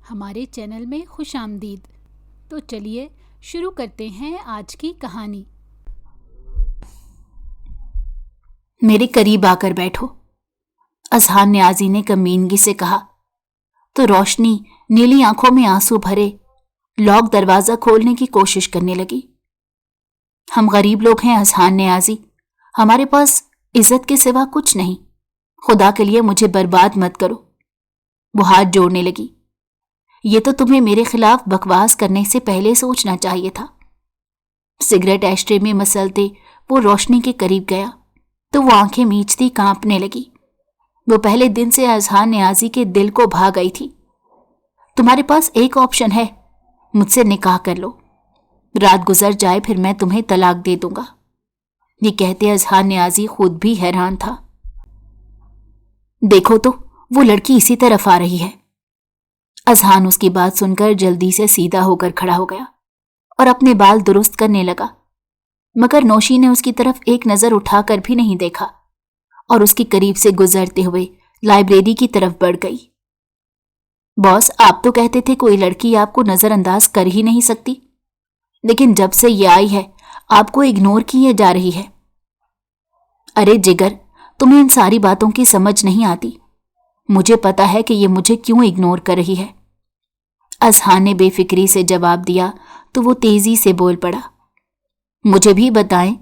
ہمارے چینل میں خوش آمدید۔ تو چلیے شروع کرتے ہیں آج کی کہانی۔ میرے قریب آ کر بیٹھو، اذہان نیازی نے کمینگی سے کہا تو روشنی نیلی آنکھوں میں آنسو بھرے لاک دروازہ کھولنے کی کوشش کرنے لگی۔ ہم غریب لوگ ہیں اذہان نیازی، ہمارے پاس عزت کے سوا کچھ نہیں، خدا کے لیے مجھے برباد مت کرو۔ وہ ہاتھ جوڑنے لگی۔ یہ تو تمہیں میرے خلاف بکواس کرنے سے پہلے سوچنا چاہیے تھا۔ سگریٹ ایشٹرے میں مسلتے وہ روشنی کے قریب گیا تو وہ آنکھیں میچتی کانپنے لگی۔ وہ پہلے دن سے اذہان نیازی کے دل کو بھا گئی تھی۔ تمہارے پاس ایک آپشن ہے، مجھ سے نکاح کر لو، رات گزر جائے پھر میں تمہیں طلاق دے دوں گا۔ یہ کہتے اذہان نیازی خود بھی حیران تھا۔ دیکھو تو وہ لڑکی اسی طرف آ رہی ہے۔ اذہان اس کی بات سن کر جلدی سے سیدھا ہو کر کھڑا ہو گیا اور اپنے بال درست کرنے لگا، مگر نوشی نے اس کی طرف ایک نظر اٹھا کر بھی نہیں دیکھا اور اس کے قریب سے گزرتے ہوئے لائبریری کی طرف بڑھ گئی۔ باس، آپ تو کہتے تھے کوئی لڑکی آپ کو نظر انداز کر ہی نہیں سکتی، لیکن جب سے یہ آئی ہے آپ کو اگنور کیے جا رہی ہے۔ ارے جگر، تمہیں ان ساری باتوں کی سمجھ نہیں آتی۔ مجھے پتا ہے کہ یہ مجھے کیوں اگنور کر رہی ہے۔ اذہان نے بے فکری سے جواب دیا تو وہ تیزی سے بول پڑا، مجھے بھی بتائیں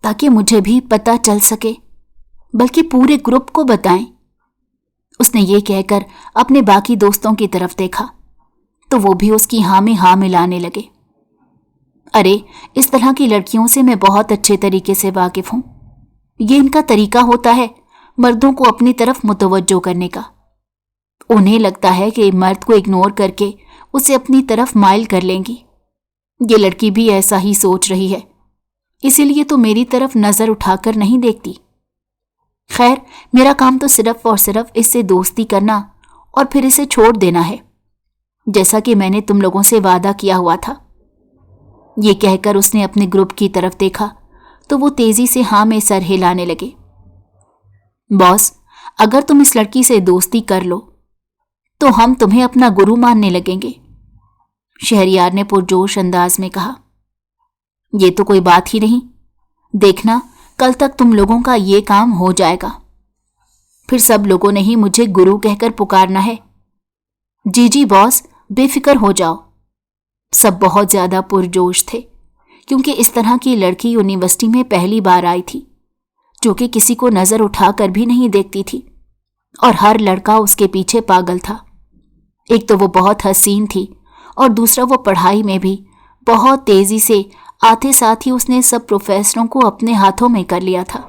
تاکہ مجھے بھی پتہ چل سکے، بلکہ پورے گروپ کو بتائیں۔ اس نے یہ کہہ کر اپنے باقی دوستوں کی طرف دیکھا تو وہ بھی اس کی ہاں میں ہاں ملانے لگے۔ ارے اس طرح کی لڑکیوں سے میں بہت اچھے طریقے سے واقف ہوں۔ یہ ان کا طریقہ ہوتا ہے مردوں کو اپنی طرف متوجہ کرنے کا۔ انہیں لگتا ہے کہ مرد کو اگنور کر کے اسے اپنی طرف مائل کر لیں گی۔ یہ لڑکی بھی ایسا ہی سوچ رہی ہے، اسی لیے تو میری طرف نظر اٹھا کر نہیں دیکھتی۔ خیر، میرا کام تو صرف اور صرف اس سے دوستی کرنا اور پھر اسے چھوڑ دینا ہے، جیسا کہ میں نے تم لوگوں سے وعدہ کیا ہوا تھا۔ یہ کہہ کر اس نے اپنے گروپ کی طرف دیکھا تو وہ تیزی سے ہاں میں سر ہلانے لگے۔ باس، اگر تم اس لڑکی سے دوستی کر لو تو ہم تمہیں اپنا گرو ماننے لگیں گے، شہریار نے پرجوش انداز میں کہا۔ یہ تو کوئی بات ہی نہیں، دیکھنا کل تک تم لوگوں کا یہ کام ہو جائے گا، پھر سب لوگوں نے ہی مجھے گرو کہہ کر پکارنا ہے۔ جی جی باس، بے فکر ہو جاؤ۔ سب بہت زیادہ پرجوش تھے کیونکہ اس طرح کی لڑکی یونیورسٹی میں پہلی بار آئی تھی جو کہ کسی کو نظر اٹھا کر بھی نہیں دیکھتی تھی، اور ہر لڑکا اس کے پیچھے پاگل تھا۔ ایک تو وہ بہت حسین تھی اور دوسرا وہ پڑھائی میں بھی بہت تیزی سے آتے ساتھ ہی اس نے سب پروفیسروں کو اپنے ہاتھوں میں کر لیا تھا۔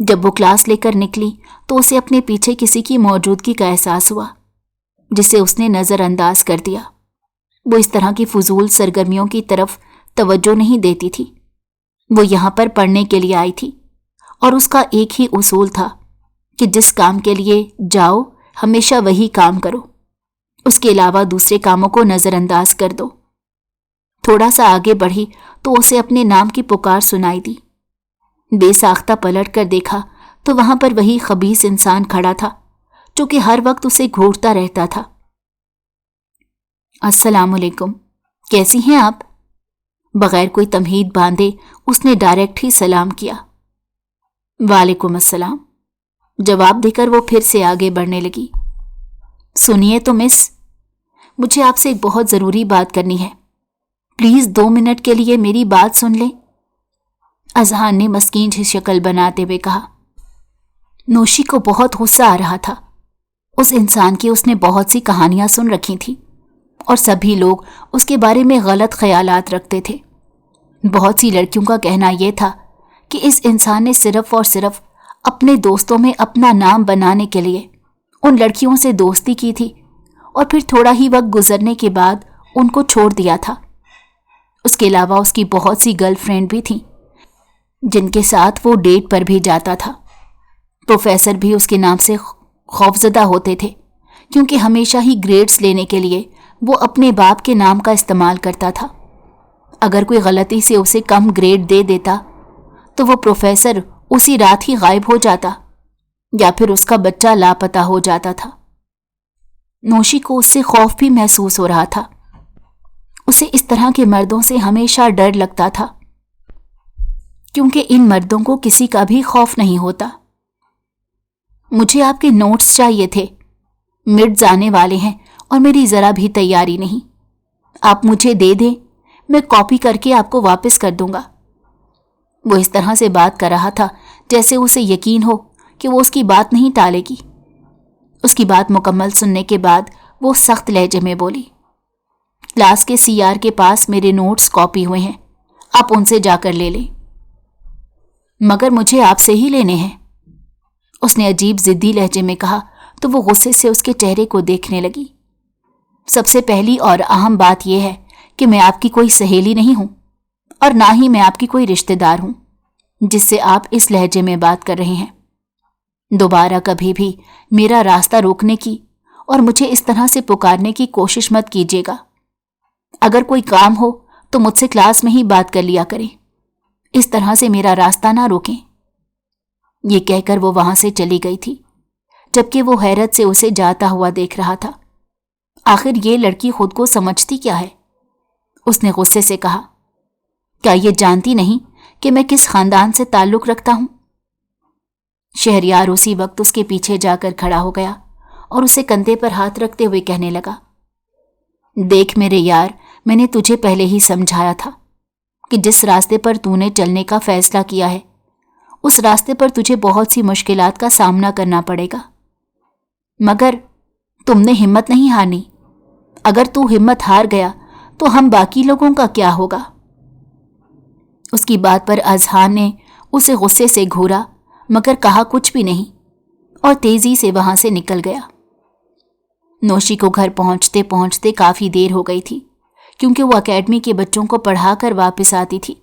جب وہ کلاس لے کر نکلی تو اسے اپنے پیچھے کسی کی موجودگی کا احساس ہوا جسے اس نے نظر انداز کر دیا۔ وہ اس طرح کی فضول سرگرمیوں کی طرف توجہ نہیں دیتی تھی۔ وہ یہاں پر پڑھنے کے لیے آئی تھی اور اس کا ایک ہی اصول تھا کہ جس کام کے لیے جاؤ ہمیشہ وہی کام کرو، اس کے علاوہ دوسرے کاموں کو نظر انداز کر دو۔ تھوڑا سا آگے بڑھی تو اسے اپنے نام کی پکار سنائی دی۔ بے ساختہ پلٹ کر دیکھا تو وہاں پر وہی خبیث انسان کھڑا تھا جو کہ ہر وقت اسے گھورتا رہتا تھا۔ السلام علیکم، کیسی ہیں آپ؟ بغیر کوئی تمہید باندھے اس نے ڈائریکٹ ہی سلام کیا۔ وعلیکم السلام، جواب دے کر وہ پھر سے آگے بڑھنے لگی۔ سنیے تو مس، مجھے آپ سے ایک بہت ضروری بات کرنی ہے، پلیز 2 منٹ کے لیے میری بات سن لیں۔ اذہان نے مسکین سی شکل بناتے ہوئے کہا۔ نوشی کو بہت غصہ آ رہا تھا۔ اس انسان کی اس نے بہت سی کہانیاں سن رکھی تھیں اور سبھی لوگ اس کے بارے میں غلط خیالات رکھتے تھے۔ بہت سی لڑکیوں کا کہنا یہ تھا کہ اس انسان نے صرف اور صرف اپنے دوستوں میں اپنا نام بنانے کے لیے ان لڑکیوں سے دوستی کی تھی اور پھر تھوڑا ہی وقت گزرنے کے بعد ان کو چھوڑ دیا تھا۔ اس کے علاوہ اس کی بہت سی گرل فرینڈ بھی تھیں جن کے ساتھ وہ ڈیٹ پر بھی جاتا تھا۔ پروفیسر بھی اس کے نام سے خوفزدہ ہوتے تھے کیونکہ ہمیشہ ہی گریڈز لینے کے لیے وہ اپنے باپ کے نام کا استعمال کرتا تھا۔ اگر کوئی غلطی سے اسے کم گریڈ دے دیتا تو وہ پروفیسر اسی رات ہی غائب ہو جاتا یا پھر اس کا بچہ لاپتہ ہو جاتا تھا۔ नौशी को उससे खौफ भी महसूस हो रहा था। उसे इस तरह के मर्दों से हमेशा डर लगता था, क्योंकि इन मर्दों को किसी का भी खौफ नहीं होता। मुझे आपके नोट्स चाहिए थे, मिड जाने वाले हैं और मेरी जरा भी तैयारी नहीं। आप मुझे दे दें, मैं कॉपी करके आपको वापस कर दूंगा। वो इस तरह से बात कर रहा था जैसे उसे यकीन हो कि वो उसकी बात नहीं टालेगी। उसकी बात मुकम्मल सुनने के बाद वो सख्त लहजे में बोली, क्लास के सीआर के पास मेरे नोट्स कॉपी हुए हैं, आप उनसे जाकर ले लें। मगर मुझे आपसे ही लेने हैं, उसने अजीब जिद्दी लहजे में कहा तो वो गुस्से से उसके चेहरे को देखने लगी। सबसे पहली और अहम बात यह है कि मैं आपकी कोई सहेली नहीं हूं और ना ही मैं आपकी कोई रिश्तेदार हूं जिससे आप इस लहजे में बात कर रहे हैं। दोबारा कभी भी मेरा रास्ता रोकने की और मुझे इस तरह से पुकारने की कोशिश मत कीजिएगा। अगर कोई काम हो तो मुझसे क्लास में ही बात कर लिया करें, इस तरह से मेरा रास्ता ना रोकें। ये कहकर वो वहां से चली गई थी, जबकि वो हैरत से उसे जाता हुआ देख रहा था। आखिर ये लड़की खुद को समझती क्या है? उसने गुस्से से कहा, क्या ये जानती नहीं कि मैं किस खानदान से ताल्लुक रखता हूं? शहरयार उसी वक्त उसके पीछे जाकर खड़ा हो गया और उसे कंधे पर हाथ रखते हुए कहने लगा, देख मेरे यार, मैंने तुझे पहले ही समझाया था कि जिस रास्ते पर तूने चलने का फैसला किया है उस रास्ते पर तुझे बहुत सी मुश्किलात का सामना करना पड़ेगा, मगर तुमने हिम्मत नहीं हारनी। अगर तू हिम्मत हार गया तो हम बाकी लोगों का क्या होगा? उसकी बात पर अजहान ने उसे गुस्से से घूरा, मगर कहा कुछ भी नहीं और तेजी से वहां से निकल गया। नौशी को घर पहुंचते पहुंचते काफी देर हो गई थी, क्योंकि वो एकेडमी के बच्चों को पढ़ाकर वापस आती थी।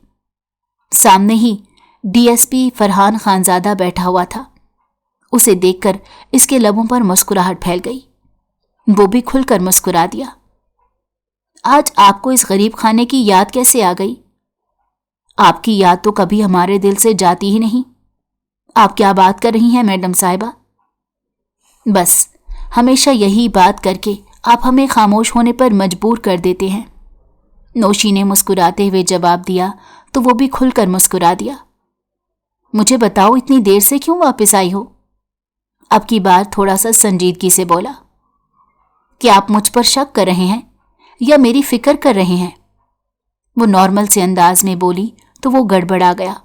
सामने ही डीएसपी फरहान खानजादा बैठा हुआ था। उसे देखकर इसके लबों पर मुस्कुराहट फैल गई। वो भी खुलकर मुस्कुरा दिया। आज आपको इस गरीब खाने की याद कैसे आ गई? आपकी याद तो कभी हमारे दिल से जाती ही नहीं। आप क्या बात कर रही हैं मैडम साहिबा? बस हमेशा यही बात करके आप हमें खामोश होने पर मजबूर कर देते हैं। नौशी ने मुस्कुराते हुए जवाब दिया तो वो भी खुलकर मुस्कुरा दिया। मुझे बताओ, इतनी देर से क्यों वापस आई हो? अब की बार थोड़ा सा संजीदगी से बोला। क्या आप मुझ पर शक कर रहे हैं या मेरी फिक्र कर रहे हैं? वो नॉर्मल से अंदाज में बोली तो वो गड़बड़ा गया।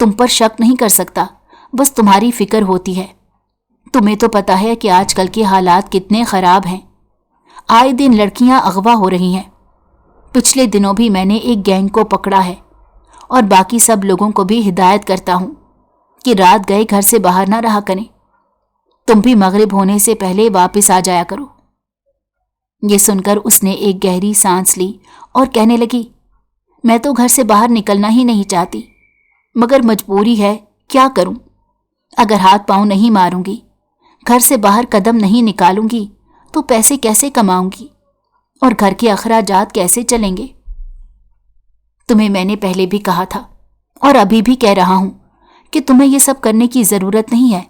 तुम पर शक नहीं कर सकता, बस तुम्हारी फिक्र होती है। तुम्हें तो पता है कि आजकल के हालात कितने खराब हैं। आए दिन लड़कियां अगवा हो रही हैं। पिछले दिनों भी मैंने एक गैंग को पकड़ा है और बाकी सब लोगों को भी हिदायत करता हूं कि रात गए घर से बाहर ना रहा करें। तुम भी मगरिब होने से पहले वापस आ जाया करो। ये सुनकर उसने एक गहरी सांस ली और कहने लगी, मैं तो घर से बाहर निकलना ही नहीं चाहती, मगर मजबूरी है, क्या करूं? अगर हाथ पांव नहीं मारूंगी, घर से बाहर कदम नहीं निकालूंगी तो पैसे कैसे कमाऊंगी और घर के अखराजात कैसे चलेंगे? तुम्हें मैंने पहले भी कहा था और अभी भी कह रहा हूं कि तुम्हें ये सब करने की जरूरत नहीं है।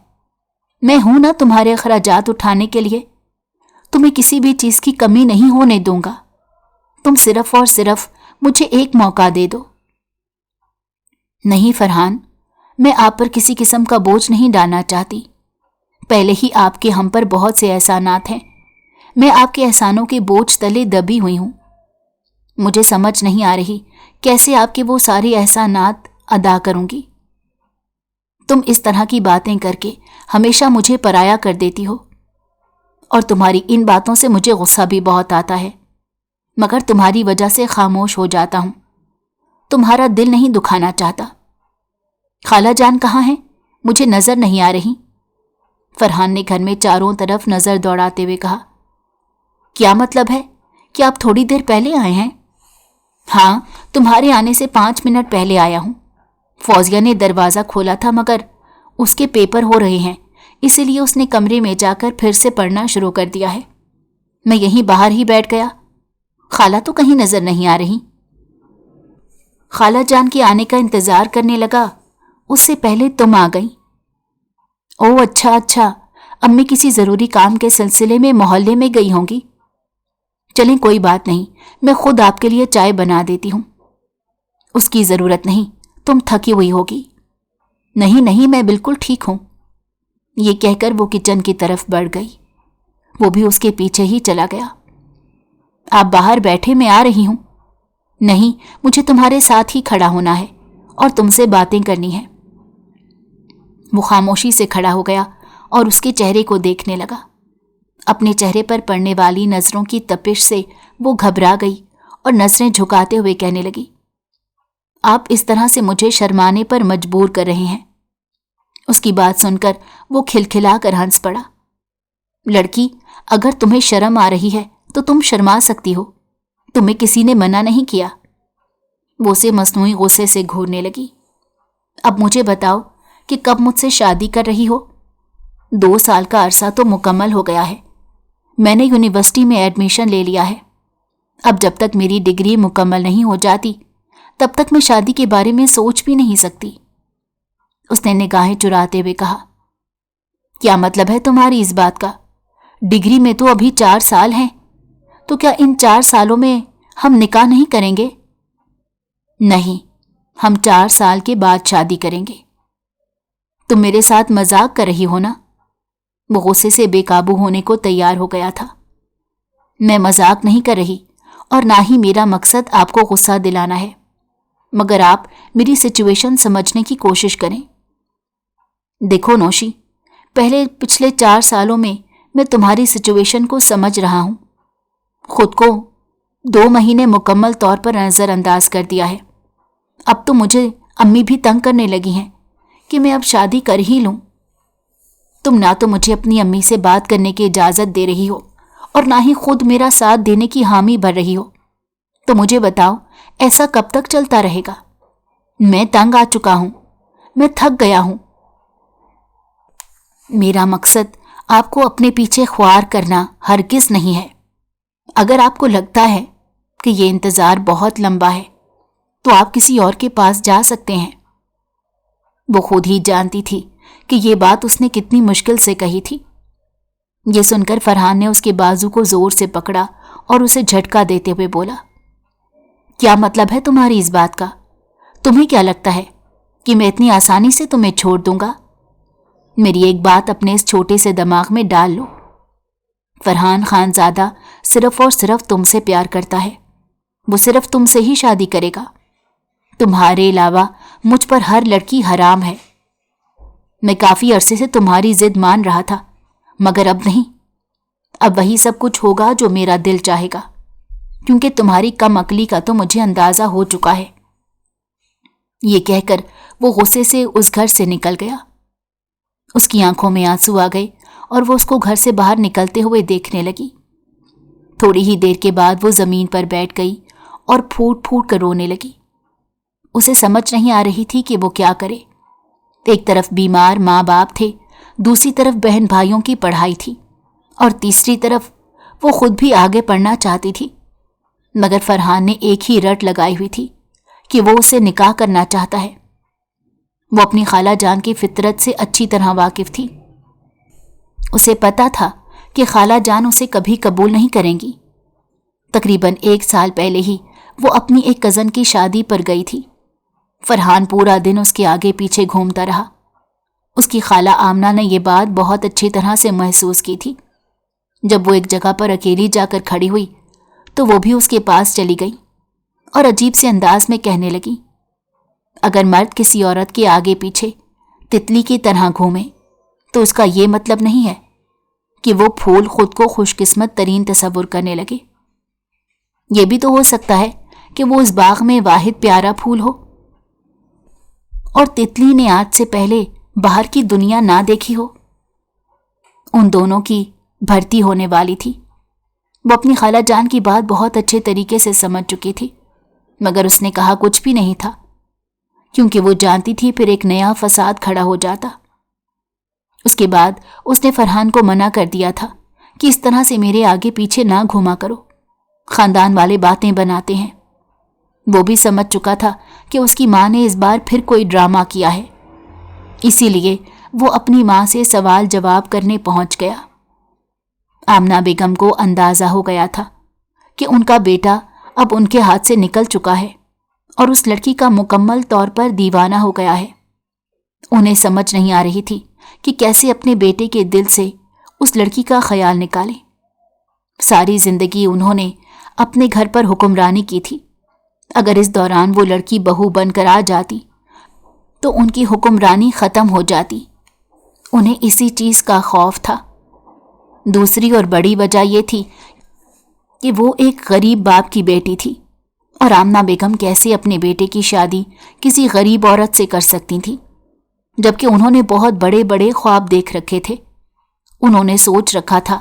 मैं हूं ना तुम्हारे अखराजात उठाने के लिए। तुम्हें किसी भी चीज की कमी नहीं होने दूंगा। तुम सिर्फ और सिर्फ मुझे एक मौका दे दो। नहीं फरहान, मैं आप पर किसी किस्म का बोझ नहीं डालना चाहती। पहले ही आपके हम पर बहुत से एहसानात हैं। मैं आपके एहसानों के बोझ तले दबी हुई हूं। मुझे समझ नहीं आ रही कैसे आपके वो सारे एहसानात अदा करूंगी। तुम इस तरह की बातें करके हमेशा मुझे पराया कर देती हो और तुम्हारी इन बातों से मुझे गुस्सा भी बहुत आता है, मगर तुम्हारी वजह से खामोश हो जाता हूं। तुम्हारा दिल नहीं दुखाना चाहता। खाला जान कहाँ हैं? मुझे नजर नहीं आ रही। फरहान ने घर में चारों तरफ नजर दौड़ाते हुए कहा। क्या मतलब है कि आप थोड़ी देर पहले आए हैं? हाँ, तुम्हारे आने से 5 मिनट पहले आया हूं। फौजिया ने दरवाजा खोला था, मगर उसके पेपर हो रहे हैं, इसीलिए उसने कमरे में जाकर फिर से पढ़ना शुरू कर दिया है। मैं यहीं बाहर ही बैठ गया। खाला तो कहीं नजर नहीं आ रही। खाला जान के आने का इंतजार करने लगा, उससे पहले तुम आ गई। ओह अच्छा, अम्मी किसी ज़रूरी काम के सिलसिले में मोहल्ले में गई होंगी। चलें, कोई बात नहीं, मैं खुद आपके लिए चाय बना देती हूँ। उसकी ज़रूरत नहीं, तुम थकी हुई होगी। नहीं नहीं, मैं बिल्कुल ठीक हूँ। ये कहकर वो किचन की तरफ बढ़ गई। वो भी उसके पीछे ही चला गया। आप बाहर बैठे, मैं आ रही हूँ। नहीं, मुझे तुम्हारे साथ ही खड़ा होना है और तुमसे बातें करनी है। वो खामोशी से खड़ा हो गया और उसके चेहरे को देखने लगा। अपने चेहरे पर पड़ने वाली नज़रों की तपिश से वो घबरा गई और नज़रें झुकाते हुए कहने लगी, आप इस तरह से मुझे शर्माने पर मजबूर कर रहे हैं। उसकी बात सुनकर वो खिलखिला कर हंस पड़ा। लड़की, अगर तुम्हें शर्म आ रही है तो तुम शर्मा सकती हो, तुम्हें किसी ने मना नहीं किया। वो उसे मसनूई गुस्से से घूरने लगी। अब मुझे बताओ कि कब मुझसे शादी कर रही हो? 2 साल का अरसा तो मुकम्मल हो गया है। मैंने यूनिवर्सिटी में एडमिशन ले लिया है। अब जब तक मेरी डिग्री मुकम्मल नहीं हो जाती तब तक मैं शादी के बारे में सोच भी नहीं सकती। उसने निगाहें चुराते हुए कहा, क्या मतलब है तुम्हारी इस बात का? डिग्री में तो अभी 4 साल हैं, तो क्या इन 4 सालों में हम निकाह नहीं करेंगे? नहीं, हम 4 साल के बाद शादी करेंगे। तुम मेरे साथ मजाक कर रही हो ना? वो गुस्से से बेकाबू होने को तैयार हो गया था। मैं मजाक नहीं कर रही और ना ही मेरा मकसद आपको गुस्सा दिलाना है, मगर आप मेरी सिचुएशन समझने की कोशिश करें। देखो नौशी, पिछले 4 सालों में मैं तुम्हारी सिचुएशन को समझ रहा हूं। खुद को 2 महीने मुकम्मल तौर पर नज़रअंदाज कर दिया है। अब तो मुझे अम्मी भी तंग करने लगी हैं कि मैं अब शादी कर ही लूं। तुम ना तो मुझे अपनी अम्मी से बात करने की इजाज़त दे रही हो और ना ही खुद मेरा साथ देने की हामी भर रही हो। तो मुझे बताओ, ऐसा कब तक चलता रहेगा? मैं तंग आ चुका हूं, मैं थक गया हूं। मेरा मकसद आपको अपने पीछे ख्वार करना हरगिज़ नहीं है। अगर आपको लगता है कि ये इंतज़ार बहुत लंबा है तो आप किसी और के पास जा सकते हैं। वो खुद ही जानती थी कि ये बात उसने कितनी मुश्किल से कही थी। ये सुनकर फरहान ने उसके बाजू को जोर से पकड़ा और उसे झटका देते हुए बोला, क्या मतलब है तुम्हारी इस बात का? तुम्हें क्या लगता है कि मैं इतनी आसानी से तुम्हें छोड़ दूंगा? मेरी एक बात अपने इस छोटे से दिमाग में डाल लो, फरहान खानजादा सिर्फ और सिर्फ तुमसे प्यार करता है। वो सिर्फ तुमसे ही शादी करेगा। तुम्हारे अलावा मुझ पर हर लड़की हराम है। मैं काफ़ी अरसे से तुम्हारी जिद मान रहा था, मगर अब नहीं। अब वही सब कुछ होगा जो मेरा दिल चाहेगा, क्योंकि तुम्हारी कम अकली का तो मुझे अंदाज़ा हो चुका है। ये कहकर वो गुस्से से उस घर से निकल गया। उसकी आंखों में आंसू आ गए और वो उसको घर से बाहर निकलते हुए देखने लगी। थोड़ी ही देर के बाद वो ज़मीन पर बैठ गई और फूट फूट कर रोने लगी। उसे समझ नहीं आ रही थी कि वो क्या करे। एक तरफ बीमार माँ बाप थे, दूसरी तरफ बहन भाइयों की पढ़ाई थी और तीसरी तरफ वो खुद भी आगे पढ़ना चाहती थी। मगर फरहान ने एक ही रट लगाई हुई थी कि वो उसे निकाह करना चाहता है। वो अपनी खाला जान की फितरत से अच्छी तरह वाकिफ थी। उसे पता था कि खाला जान उसे कभी कबूल नहीं करेंगी। तकरीबन 1 साल पहले ही वो अपनी एक कज़न की शादी पर गई थी। फरहान पूरा दिन उसके आगे पीछे घूमता रहा। उसकी खाला आमना ने यह बात बहुत अच्छी तरह से महसूस की थी। जब वो एक जगह पर अकेली जाकर खड़ी हुई तो वो भी उसके पास चली गई और अजीब से अंदाज में कहने लगी, अगर मर्द किसी औरत के आगे पीछे तितली की तरह घूमे तो उसका ये मतलब नहीं है कि वो फूल खुद को खुशकिस्मत तरीन तस्वुर करने लगे। ये भी तो हो सकता है कि वो उस बाग में वाहिद प्यारा फूल हो और तितली ने आज से पहले बाहर की दुनिया ना देखी हो। उन दोनों की भर्ती होने वाली थी। वो अपनी खाला जान की बात बहुत अच्छे तरीके से समझ चुकी थी, मगर उसने कहा कुछ भी नहीं था, क्योंकि वो जानती थी फिर एक नया फसाद खड़ा हो जाता। उसके बाद उसने फरहान को मना कर दिया था कि इस तरह से मेरे आगे पीछे ना घूमा करो, खानदान वाले बातें बनाते हैं। वो भी समझ चुका था कि उसकी माँ ने इस बार फिर कोई ड्रामा किया है, इसीलिए وہ اپنی ماں سے سوال جواب کرنے پہنچ گیا۔ آمنہ بیگم کو اندازہ ہو گیا تھا کہ ان کا بیٹا اب ان کے ہاتھ سے نکل چکا ہے اور اس لڑکی کا مکمل طور پر دیوانہ ہو گیا ہے۔ انہیں سمجھ نہیں آ رہی تھی کہ کیسے اپنے بیٹے کے دل سے اس لڑکی کا خیال نکالیں۔ ساری زندگی انہوں نے اپنے گھر پر حکمرانی کی تھی۔ اگر اس دوران وہ لڑکی بہو بن کر آ جاتی تو ان کی حکمرانی ختم ہو جاتی۔ انہیں اسی چیز کا خوف تھا۔ دوسری اور بڑی وجہ یہ تھی کہ وہ ایک غریب باپ کی بیٹی تھی، اور آمنہ بیگم کیسے اپنے بیٹے کی شادی کسی غریب عورت سے کر سکتی تھیں، جبکہ انہوں نے بہت بڑے بڑے خواب دیکھ رکھے تھے۔ انہوں نے سوچ رکھا تھا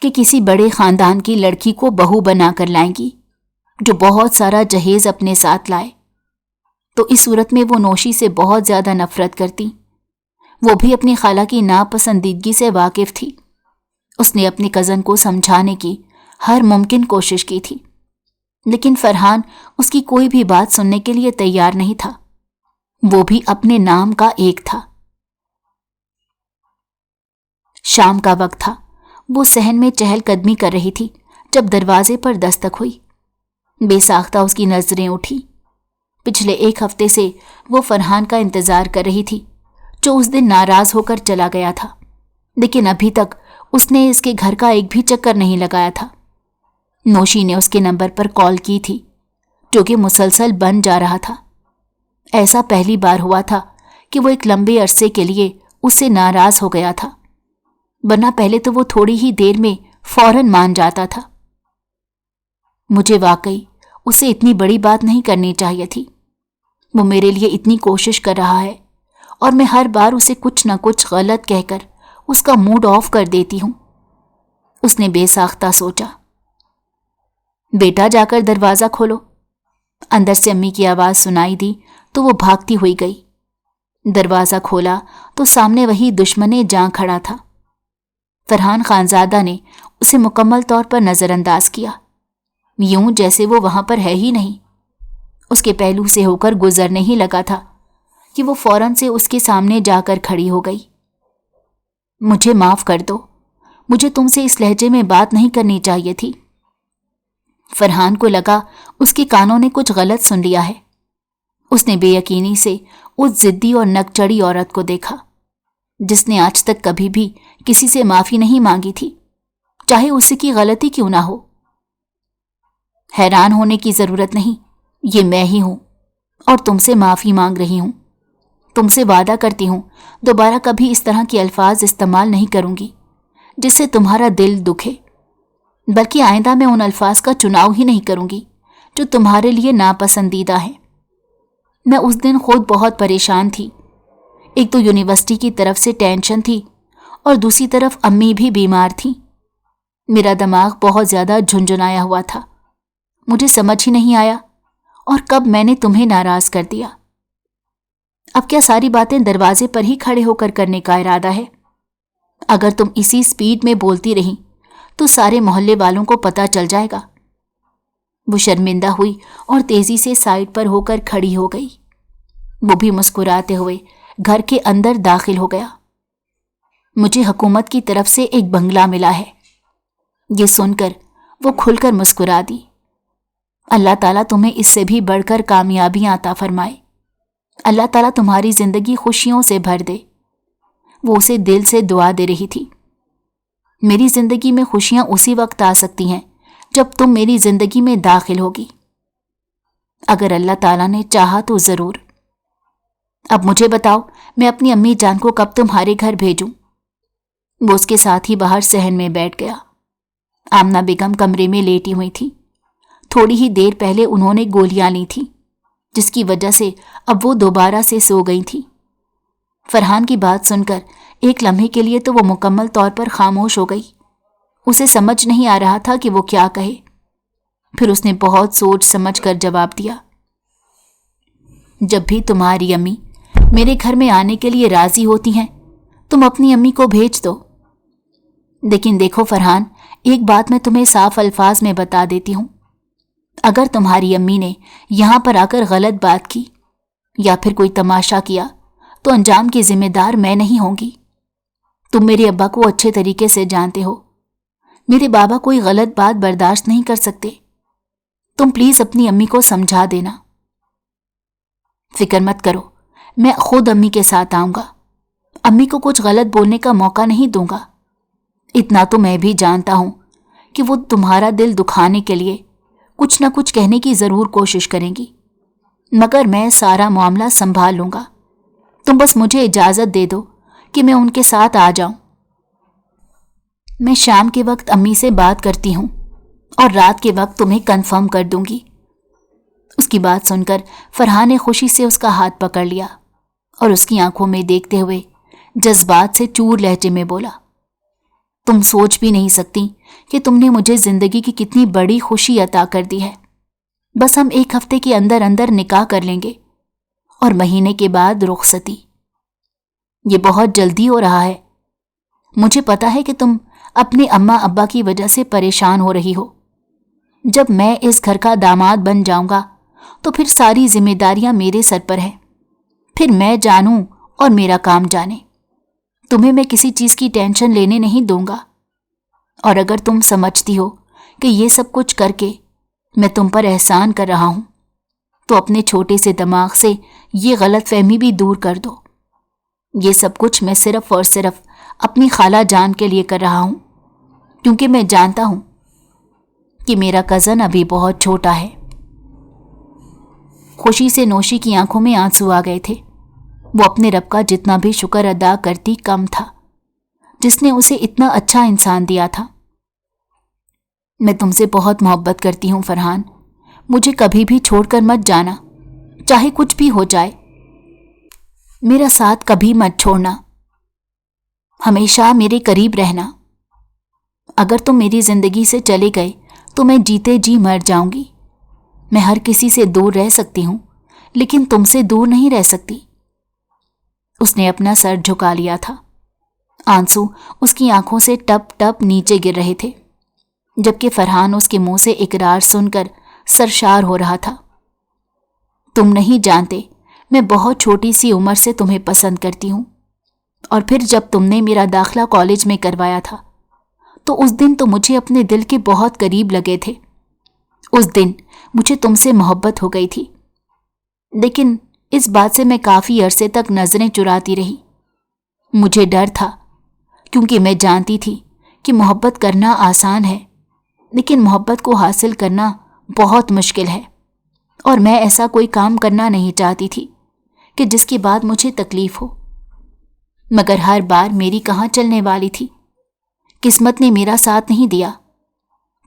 کہ کسی بڑے خاندان کی لڑکی کو بہو بنا کر لائیں گی جو بہت سارا جہیز اپنے ساتھ لائے۔ تو اس صورت میں وہ نوشی سے بہت زیادہ نفرت کرتی۔ وہ بھی اپنی خالہ کی ناپسندیدگی سے واقف تھی۔ اس نے اپنی کزن کو سمجھانے کی ہر ممکن کوشش کی تھی، لیکن فرحان اس کی کوئی بھی بات سننے کے لیے تیار نہیں تھا۔ وہ بھی اپنے نام کا ایک تھا۔ شام کا وقت تھا۔ وہ صحن میں چہل قدمی کر رہی تھی جب دروازے پر دستک ہوئی۔ بے ساختہ اس کی نظریں اٹھی۔ پچھلے ایک ہفتے سے وہ فرحان کا انتظار کر رہی تھی، جو اس دن ناراض ہو کر چلا گیا تھا، لیکن ابھی تک اس نے اس کے گھر کا ایک بھی چکر نہیں لگایا تھا۔ نوشی نے اس کے نمبر پر کال کی تھی، جو کہ مسلسل بن جا رہا تھا۔ ایسا پہلی بار ہوا تھا کہ وہ ایک لمبے عرصے کے لیے اس سے ناراض ہو گیا تھا، ورنہ پہلے تو وہ تھوڑی ہی دیر میں فوراً مان جاتا تھا۔ مجھے واقعی اسے اتنی بڑی بات نہیں کرنی چاہیے تھی۔ وہ میرے لیے اتنی کوشش کر رہا ہے اور میں ہر بار اسے کچھ نہ کچھ غلط کہہ کر اس کا موڈ آف کر دیتی ہوں، اس نے بے ساختہ سوچا۔ بیٹا جا کر دروازہ کھولو۔ اندر سے امی کی آواز سنائی دی تو وہ بھاگتی ہوئی گئی۔ دروازہ کھولا تو سامنے وہی دشمن جاں کھڑا تھا۔ فرحان خانزادہ نے اسے مکمل طور پر نظر انداز کیا، یوں جیسے وہ وہاں پر ہے ہی نہیں۔ اس کے پہلو سے ہو کر گزرنے ہی لگا تھا کہ وہ فوراً سے اس کے سامنے جا کر کھڑی ہو گئی۔ مجھے معاف کر دو، مجھے تم سے اس لہجے میں بات نہیں کرنی چاہیے تھی۔ فرحان کو لگا اس کے کانوں نے کچھ غلط سن لیا ہے۔ اس نے بے یقینی سے اس ضدی اور نکچڑی عورت کو دیکھا جس نے آج تک کبھی بھی کسی سے معافی نہیں مانگی تھی، چاہے اس کی غلطی کیوں نہ ہو۔ حیران ہونے کی ضرورت نہیں، یہ میں ہی ہوں اور تم سے معافی مانگ رہی ہوں۔ تم سے وعدہ کرتی ہوں دوبارہ کبھی اس طرح کے الفاظ استعمال نہیں کروں گی جس سے تمہارا دل دکھے، بلکہ آئندہ میں ان الفاظ کا چناؤ ہی نہیں کروں گی جو تمہارے لیے ناپسندیدہ ہیں۔ میں اس دن خود بہت پریشان تھی۔ ایک تو یونیورسٹی کی طرف سے ٹینشن تھی اور دوسری طرف امی بھی بیمار تھیں۔ میرا دماغ بہت زیادہ جھنجھنایا ہوا تھا۔ مجھے سمجھ ہی نہیں آیا اور کب میں نے تمہیں ناراض کر دیا۔ اب کیا ساری باتیں دروازے پر ہی کھڑے ہو کر کرنے کا ارادہ ہے؟ اگر تم اسی سپیڈ میں بولتی رہی تو سارے محلے والوں کو پتہ چل جائے گا۔ وہ شرمندہ ہوئی اور تیزی سے سائڈ پر ہو کر کھڑی ہو گئی۔ وہ بھی مسکراتے ہوئے گھر کے اندر داخل ہو گیا۔ مجھے حکومت کی طرف سے ایک بنگلہ ملا ہے۔ یہ سن کر وہ کھل کر مسکرا دی۔ اللہ تعالیٰ تمہیں اس سے بھی بڑھ کر کامیابیاں عطا فرمائے۔ اللہ تعالیٰ تمہاری زندگی خوشیوں سے بھر دے۔ وہ اسے دل سے دعا دے رہی تھی۔ میری زندگی میں خوشیاں اسی وقت آ سکتی ہیں جب تم میری زندگی میں داخل ہوگی، اگر اللہ تعالیٰ نے چاہا تو ضرور۔ اب مجھے بتاؤ میں اپنی امی جان کو کب تمہارے گھر بھیجوں؟ وہ اس کے ساتھ ہی باہر صحن میں بیٹھ گیا۔ آمنہ بیگم کمرے میں لیٹی ہوئی تھی۔ تھوڑی ہی دیر پہلے انہوں نے گولیاں لی تھیں، جس کی وجہ سے اب وہ دوبارہ سے سو گئی تھی۔ فرحان کی بات سن کر ایک لمحے کے لیے تو وہ مکمل طور پر خاموش ہو گئی۔ اسے سمجھ نہیں آ رہا تھا کہ وہ کیا کہے۔ پھر اس نے بہت سوچ سمجھ کر جواب دیا، جب بھی تمہاری امی میرے گھر میں آنے کے لیے راضی ہوتی ہیں تم اپنی امی کو بھیج دو۔ لیکن دیکھو فرحان، ایک بات میں تمہیں صاف الفاظ میں بتا دیتی ہوں، اگر تمہاری امی نے یہاں پر آ کر غلط بات کی یا پھر کوئی تماشا کیا तो अंजाम की जिम्मेदार मैं नहीं होंगी। तुम मेरे अब्बा को अच्छे तरीके से जानते हो। मेरे बाबा कोई गलत बात बर्दाश्त नहीं कर सकते। तुम प्लीज अपनी अम्मी को समझा देना। फिक्र मत करो, मैं खुद अम्मी के साथ आऊंगा। अम्मी को कुछ गलत बोलने का मौका नहीं दूंगा। इतना तो मैं भी जानता हूं कि वो तुम्हारा दिल दुखाने के लिए कुछ ना कुछ कहने की जरूर कोशिश करेंगी, मगर मैं सारा मामला संभाल लूंगा। तुम बस मुझे इजाजत दे दो कि मैं उनके साथ आ जाऊं। मैं शाम के वक्त अम्मी से बात करती हूं और रात के वक्त तुम्हें कंफर्म कर दूंगी। उसकी बात सुनकर फरहान ने खुशी से उसका हाथ पकड़ लिया और उसकी आंखों में देखते हुए जज्बात से चूर लहजे में बोला, तुम सोच भी नहीं सकती कि तुमने मुझे जिंदगी की कितनी बड़ी खुशी अता कर दी है। बस हम 1 हफ्ते के अंदर अंदर निकाह कर लेंगे और महीने के बाद रुखसती। ये बहुत जल्दी हो रहा है। मुझे पता है कि तुम अपने अम्मा अब्बा की वजह से परेशान हो रही हो। जब मैं इस घर का दामाद बन जाऊंगा तो फिर सारी जिम्मेदारियां मेरे सर पर हैं। फिर मैं जानूं और मेरा काम जाने। तुम्हें मैं किसी चीज की टेंशन लेने नहीं दूंगा। और अगर तुम समझती हो कि ये सब कुछ करके मैं तुम पर एहसान कर रहा हूं, तो अपने छोटे से दिमाग से ये गलतफहमी भी दूर कर दो। ये सब कुछ मैं सिर्फ और सिर्फ अपनी खाला जान के लिए कर रहा हूं, क्योंकि मैं जानता हूं कि मेरा कज़न अभी बहुत छोटा है। खुशी से नौशी की आंखों में आंसू आ गए थे। वो अपने रब का जितना भी शुक्र अदा करती कम था, जिसने उसे इतना अच्छा इंसान दिया था। मैं तुमसे बहुत मोहब्बत करती हूं फरहान। मुझे कभी भी छोड़कर मत जाना, चाहे कुछ भी हो जाए। मेरा साथ कभी मत छोड़ना, हमेशा मेरे करीब रहना। अगर तुम मेरी जिंदगी से चले गए तो मैं जीते जी मर जाऊंगी। मैं हर किसी से दूर रह सकती हूं, लेकिन तुमसे दूर नहीं रह सकती। उसने अपना सर झुका लिया था। आंसू उसकी आंखों से टप टप नीचे गिर रहे थे, जबकि फरहान उसके मुंह से इकरार सुनकर सरशार हो रहा था। तुम नहीं जानते, मैं बहुत छोटी सी उम्र से तुम्हें पसंद करती हूं। और फिर जब तुमने मेरा दाखिला कॉलेज में करवाया था, तो उस दिन तो मुझे अपने दिल के बहुत करीब लगे थे। उस दिन मुझे तुमसे मोहब्बत हो गई थी, लेकिन इस बात से मैं काफी अरसे तक नजरें चुराती रही। मुझे डर था, क्योंकि मैं जानती थी कि मोहब्बत करना आसान है, लेकिन मोहब्बत को हासिल करना बहुत मुश्किल है। और मैं ऐसा कोई काम करना नहीं चाहती थी कि जिसके बाद मुझे तकलीफ हो। मगर हर बार मेरी कहाँ चलने वाली थी। किस्मत ने मेरा साथ नहीं दिया।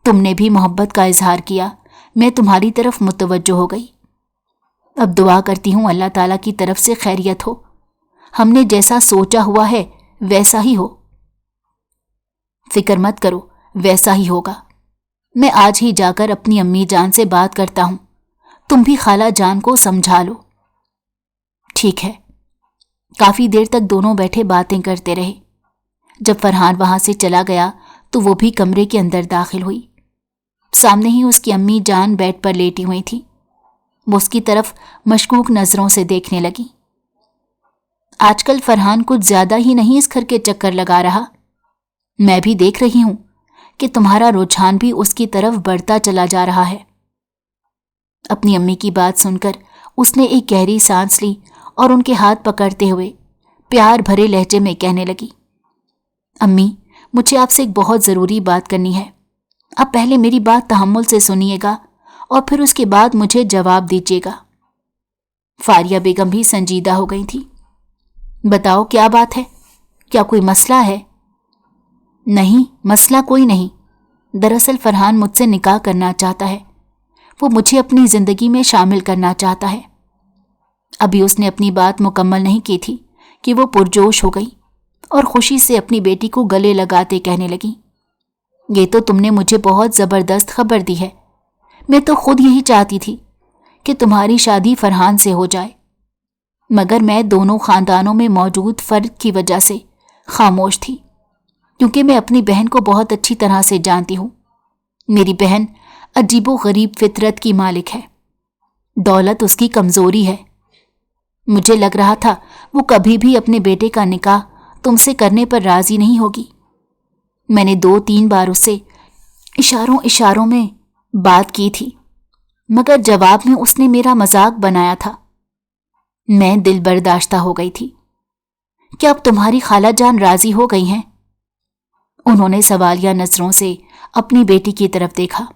तुमने भी मोहब्बत का इजहार किया, मैं तुम्हारी तरफ मुतवज्जो हो गई। अब दुआ करती हूँ अल्लाह ताला की तरफ से खैरियत हो। हमने जैसा सोचा हुआ है वैसा ही हो। फिक्र मत करो, वैसा ही होगा। मैं आज ही जाकर अपनी अम्मी जान से बात करता हूँ। तुम भी खाला जान को समझा लो। ठीक है। काफी देर तक दोनों बैठे बातें करते रहे। जब फरहान वहां से चला गया तो वो भी कमरे के अंदर दाखिल हुई। सामने ही उसकी अम्मी जान बेड पर लेटी हुई थी। वो उसकी तरफ मशकूक नजरों से देखने लगी। आजकल फरहान कुछ ज्यादा ही नहीं इस घर के चक्कर लगा रहा। मैं भी देख रही हूं कि तुम्हारा रुझान भी उसकी तरफ बढ़ता चला जा रहा है। अपनी अम्मी की बात सुनकर उसने एक गहरी सांस ली और उनके हाथ पकड़ते हुए प्यार भरे लहजे में कहने लगी, अम्मी, मुझे आपसे एक बहुत ज़रूरी बात करनी है। आप पहले मेरी बात तहम्मुल से सुनिएगा और फिर उसके बाद मुझे जवाब दीजिएगा। फारिया बेगम भी संजीदा हो गई थी। बताओ क्या बात है, क्या कोई मसला है? नहीं, मसला कोई नहीं। दरअसल फरहान मुझसे निकाह करना चाहता है। वो मुझे अपनी ज़िंदगी में शामिल करना चाहता है। अभी उसने अपनी बात मुकम्मल नहीं की थी कि वो पुरजोश हो गई और खुशी से अपनी बेटी को गले लगाते कहने लगी, ये तो तुमने मुझे बहुत ज़बरदस्त खबर दी है। मैं तो खुद यही चाहती थी कि तुम्हारी शादी फरहान से हो जाए, मगर मैं दोनों ख़ानदानों में मौजूद फ़र्क की वजह से खामोश थी, क्योंकि मैं अपनी बहन को बहुत अच्छी तरह से जानती हूँ। मेरी बहन अजीबो गरीब फितरत की मालिक है। दौलत उसकी कमज़ोरी है। मुझे लग रहा था वो कभी भी अपने बेटे का निकाह तुमसे करने पर राजी नहीं होगी। मैंने 2-3 बार उससे इशारों में बात की थी, मगर जवाब में उसने मेरा मजाक बनाया था। मैं दिल बर्दाश्ता हो गई थी। क्या अब तुम्हारी खाला जान राजी हो गई हैं? उन्होंने सवालिया नजरों से अपनी बेटी की तरफ देखा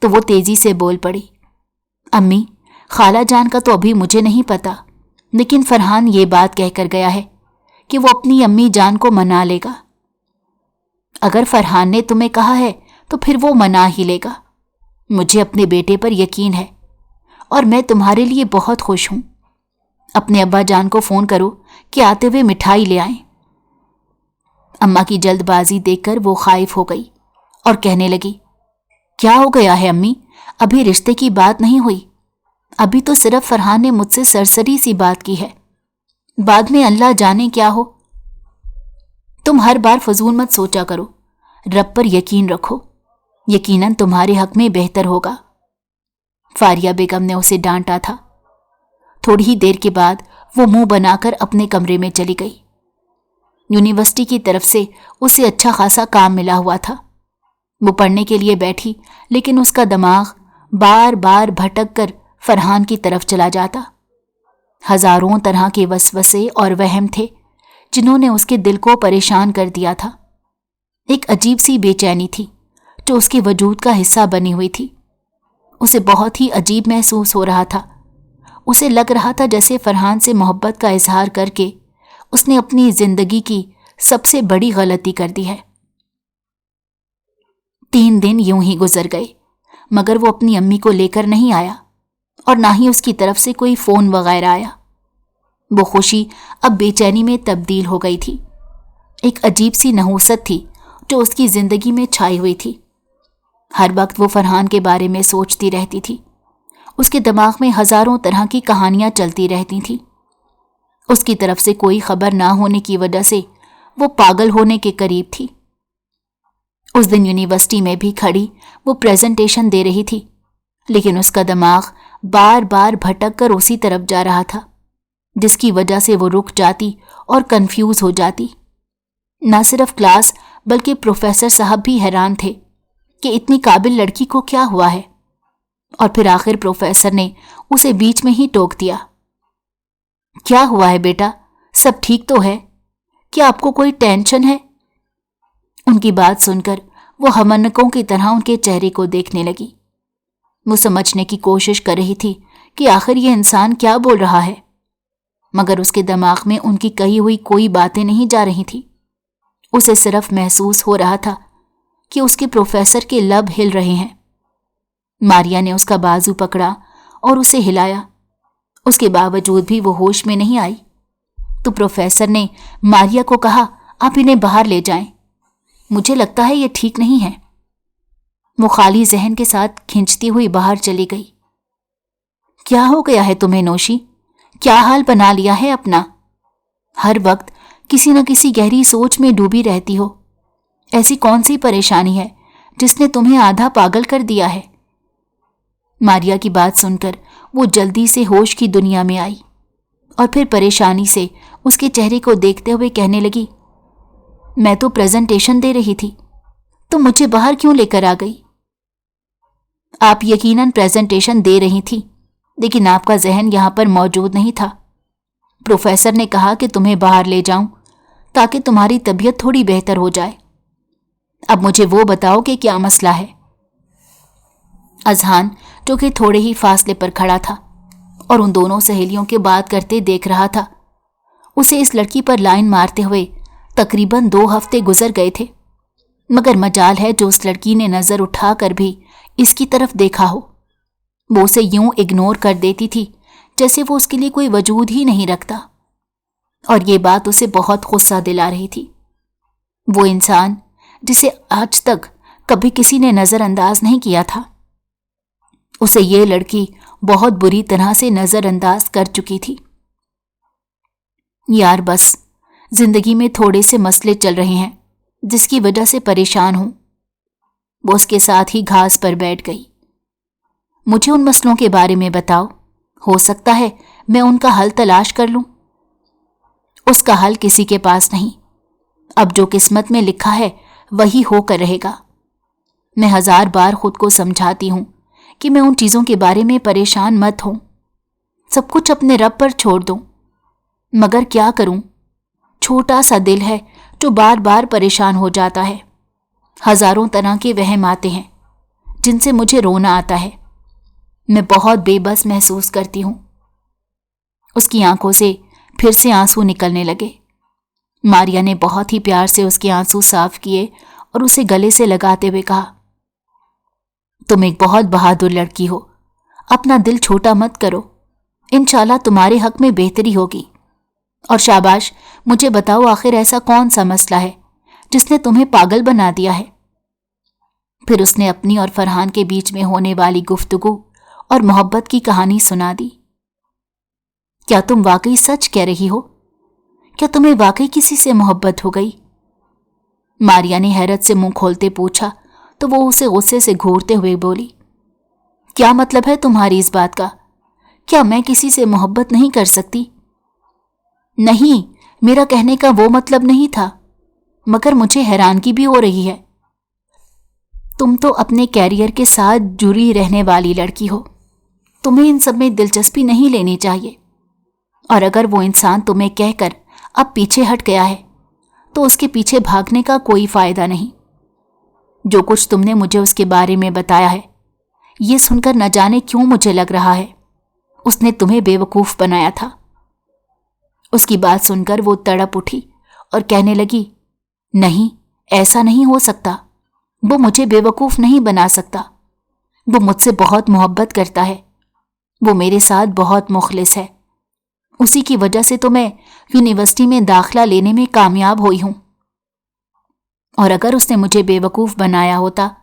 तो वो तेजी से बोल पड़ी, अम्मी, खाला जान का तो अभी मुझे नहीं पता, लेकिन फरहान ये बात कहकर गया है कि वो अपनी अम्मी जान को मना लेगा। अगर फरहान ने तुम्हें कहा है तो फिर वो मना ही लेगा। मुझे अपने बेटे पर यकीन है और मैं तुम्हारे लिए बहुत खुश हूं। अपने अब्बा जान को फोन करो कि आते हुए मिठाई ले आएं। अम्मा की जल्दबाजी देखकर वो खाइफ हो गई और कहने लगी, क्या हो गया है अम्मी? अभी रिश्ते की बात नहीं हुई। अभी तो सिर्फ फरहान ने मुझसे सरसरी सी बात की है, बाद में अल्लाह जाने क्या हो। तुम हर बार फजूल मत सोचा करो, रब पर यकीन रखो, यकीनन तुम्हारे हक में बेहतर होगा। फारिया बेगम ने उसे डांटा था। थोड़ी ही देर के बाद वो मुंह बनाकर अपने कमरे में चली गई। यूनिवर्सिटी की तरफ से उसे अच्छा खासा काम मिला हुआ था। वो पढ़ने के लिए बैठी, लेकिन उसका दिमाग बार बार भटक कर फरहान की तरफ चला जाता। हजारों तरह के वसवसे और वहम थे जिन्होंने उसके दिल को परेशान कर दिया था। एक अजीब सी बेचैनी थी जो उसके वजूद का हिस्सा बनी हुई थी। उसे बहुत ही अजीब महसूस हो रहा था। उसे लग रहा था जैसे फरहान से मोहब्बत का इजहार करके उसने अपनी जिंदगी की सबसे बड़ी गलती कर दी है। 3 दिन यूं ही गुजर गए, मगर वो अपनी अम्मी को लेकर नहीं आया और ना ही उसकी तरफ से कोई फोन वगैरह आया। वो खुशी अब बेचैनी में तब्दील हो गई थी। एक अजीब सी नहूसत थी जो उसकी जिंदगी में छाई हुई थी। हर वक्त वो फरहान के बारे में सोचती रहती थी। उसके दिमाग में हजारों तरह की कहानियां चलती रहती थीं। उसकी तरफ से कोई खबर ना होने की वजह से वो पागल होने के करीब थी। उस दिन यूनिवर्सिटी में भी खड़ी वो प्रेजेंटेशन दे रही थी, लेकिन उसका दिमाग बार बार भटक कर उसी तरफ जा रहा था, जिसकी वजह से वो रुक जाती और कंफ्यूज हो जाती। न सिर्फ क्लास बल्कि प्रोफेसर साहब भी हैरान थे कि इतनी काबिल लड़की को क्या हुआ है। और फिर आखिर प्रोफेसर ने उसे बीच में ही टोक दिया, क्या हुआ है बेटा? सब ठीक तो है? क्या आपको कोई टेंशन है? उनकी बात सुनकर वो हमनकों की तरह उनके चेहरे को देखने लगी। वो समझने की कोशिश कर रही थी कि आखिर ये इंसान क्या बोल रहा है, मगर उसके दिमाग में उनकी कही हुई कोई बातें नहीं जा रही थी। उसे सिर्फ महसूस हो रहा था कि उसके प्रोफेसर के लब हिल रहे हैं। मारिया ने उसका बाजू पकड़ा और उसे हिलाया। उसके बावजूद भी वो होश में नहीं आई तो प्रोफेसर ने मारिया को कहा, आप इन्हें बाहर ले जाएं, मुझे लगता है ये ठीक नहीं है। वो खाली जहन के साथ खींचती हुई बाहर चली गई। क्या हो गया है तुम्हें नौशी? क्या हाल बना लिया है अपना? हर वक्त किसी न किसी गहरी सोच में डूबी रहती हो। ऐसी कौन सी परेशानी है जिसने तुम्हें आधा पागल कर दिया है? मारिया की बात सुनकर वो जल्दी से होश की दुनिया में आई और फिर परेशानी से उसके चेहरे को देखते हुए कहने लगी, मैं तो प्रेजेंटेशन दे रही थी, तो मुझे बाहर क्यों लेकर आ गई? आप यकीनन प्रेजेंटेशन दे रही थी, लेकिन आपका जहन यहां पर मौजूद नहीं था। प्रोफेसर ने कहा कि तुम्हें बाहर ले जाऊं ताकि तुम्हारी तबीयत थोड़ी बेहतर हो जाए। अब मुझे वो बताओ कि क्या मसला है। अजहान, जो कि थोड़े ही फासले पर खड़ा था और उन दोनों सहेलियों के बात करते देख रहा था, उसे इस लड़की पर लाइन मारते हुए तकरीबन 2 हफ्ते गुजर गए थे, मगर मजाल है जो उस लड़की ने नजर उठाकर भी इसकी तरफ देखा हो। वो उसे यूं इग्नोर कर देती थी जैसे वो उसके लिए कोई वजूद ही नहीं रखता, और ये बात उसे बहुत गुस्सा दिला रही थी। वो इंसान जिसे आज तक कभी किसी ने नजरअंदाज नहीं किया था, उसे ये लड़की बहुत बुरी तरह से नजरअंदाज कर चुकी थी। यार बस, जिंदगी में थोड़े से मसले चल रहे हैं जिसकी वजह से परेशान हूं। वो उसके साथ ही घास पर बैठ गई। मुझे उन मसलों के बारे में बताओ हो सकता है मैं उनका हल तलाश कर लूं। उसका हल किसी के पास नहीं। अब जो किस्मत में लिखा है वही होकर रहेगा। मैं 1000 बार खुद को समझाती हूं कि मैं उन चीजों के बारे में परेशान मत हूं, सब कुछ अपने रब पर छोड़ दूं, मगर क्या करूं? छोटा सा दिल है जो बार बार परेशान हो जाता है। हजारों तरह के वहम आते हैं जिनसे मुझे रोना आता है। मैं बहुत बेबस महसूस करती हूं। उसकी आंखों से फिर से आंसू निकलने लगे। मारिया ने बहुत ही प्यार से उसके आंसू साफ किए और उसे गले से लगाते हुए कहा, तुम एक बहुत बहादुर लड़की हो, अपना दिल छोटा मत करो, इंशाल्लाह तुम्हारे हक में बेहतरी होगी। और शाबाश, मुझे बताओ आखिर ऐसा कौन सा मसला है जिसने तुम्हें पागल बना दिया है? फिर उसने अपनी और फरहान के बीच में होने वाली गुफ्तगू और मोहब्बत की कहानी सुना दी। क्या तुम वाकई सच कह रही हो? क्या तुम्हें वाकई किसी से मोहब्बत हो गई? मारिया ने हैरत से मुंह खोलते पूछा तो वो उसे गुस्से से घूरते हुए बोली, क्या मतलब है तुम्हारी इस बात का? क्या मैं किसी से मोहब्बत नहीं कर सकती? नहीं, मेरा कहने का वो मतलब नहीं था, मगर मुझे हैरानगी भी हो रही है। तुम तो अपने कैरियर के साथ जुड़ी रहने वाली लड़की हो, तुम्हें इन सब में दिलचस्पी नहीं लेनी चाहिए। और अगर वो इंसान तुम्हें कहकर अब पीछे हट गया है तो उसके पीछे भागने का कोई फायदा नहीं। जो कुछ तुमने मुझे उसके बारे में बताया है, ये सुनकर न जाने क्यों मुझे लग रहा है उसने तुम्हें बेवकूफ बनाया था। उसकी बात सुनकर वो तड़प उठी और कहने लगी, नहीं, ऐसा नहीं हो सकता, वो मुझे बेवकूफ नहीं बना सकता। वो मुझसे बहुत मोहब्बत करता है, वो मेरे साथ बहुत मुखलिस है। उसी की वजह से तो मैं यूनिवर्सिटी में दाखिला लेने में कामयाब हुई हूं। और अगर उसने मुझे बेवकूफ बनाया होता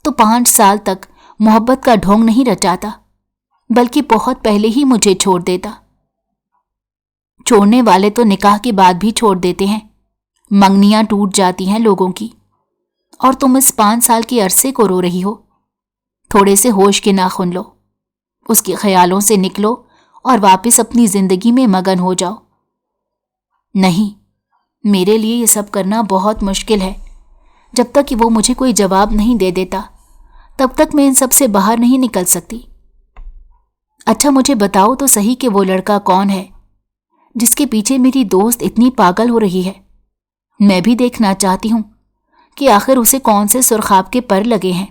तो 5 साल तक मोहब्बत का ढोंग नहीं रचाता, बल्कि बहुत पहले ही मुझे छोड़ देता। छोड़ने वाले तो निकाह के बाद भी छोड़ देते हैं, मंगनियां टूट जाती हैं लोगों की। और तुम इस 5 साल के अरसे को रो रही हो। थोड़े से होश के नाखून लो, उसके ख्यालों से निकलो और वापस अपनी जिंदगी में मगन हो जाओ। नहीं, मेरे लिए ये सब करना बहुत मुश्किल है। जब तक कि वो मुझे कोई जवाब नहीं दे देता तब तक मैं इन सब से बाहर नहीं निकल सकती। अच्छा, मुझे बताओ तो सही कि वो लड़का कौन है जिसके पीछे मेरी दोस्त इतनी पागल हो रही है। मैं भी देखना चाहती हूं कि आखिर उसे कौन से सुरखाब के पर लगे हैं।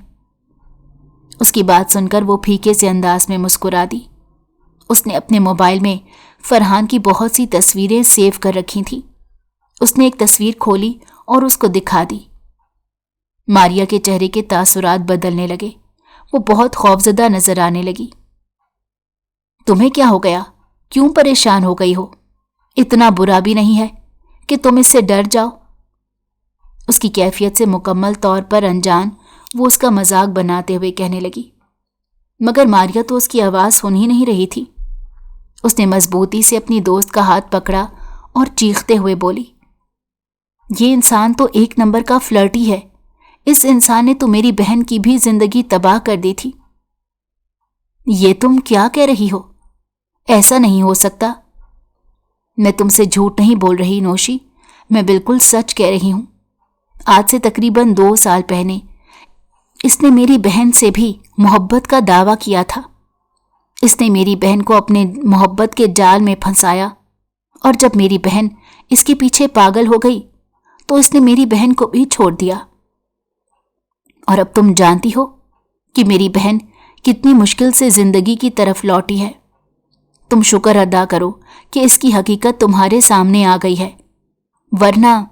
उसकी बात सुनकर वो फीके से अंदाज में मुस्कुरा दी। उसने अपने मोबाइल में फरहान की बहुत सी तस्वीरें सेव कर रखी थी। उसने एक तस्वीर खोली और उसको दिखा दी। मारिया के चेहरे के तासुरात बदलने लगे। वो बहुत खौफजदा नजर आने लगी। तुम्हें क्या हो गया? क्यों परेशान हो गई हो? इतना बुरा भी नहीं है कि तुम इससे डर जाओ। उसकी कैफियत से मुकम्मल तौर पर अनजान वो उसका मजाक बनाते हुए कहने लगी, मगर मारिया तो उसकी आवाज सुन ही नहीं रही थी। उसने मजबूती से अपनी दोस्त का हाथ पकड़ा और चीखते हुए बोली, ये इंसान तो 1 नंबर का फ्लर्टी है। इस इंसान ने तो मेरी बहन की भी जिंदगी तबाह कर दी थी। ये तुम क्या कह रही हो? ऐसा नहीं हो सकता। मैं तुमसे झूठ नहीं बोल रही नौशी, मैं बिल्कुल सच कह रही हूं। आज से तकरीबन 2 साल पहले इसने मेरी बहन से भी मोहब्बत का दावा किया था। इसने मेरी बहन को अपने मोहब्बत के जाल में फंसाया और जब मेरी बहन इसके पीछे पागल हो गई तो इसने मेरी बहन को भी छोड़ दिया। और अब तुम जानती हो कि मेरी बहन कितनी मुश्किल से जिंदगी की तरफ लौटी है। तुम शुक्र अदा करो कि इसकी हकीकत तुम्हारे सामने आ गई है, वरना।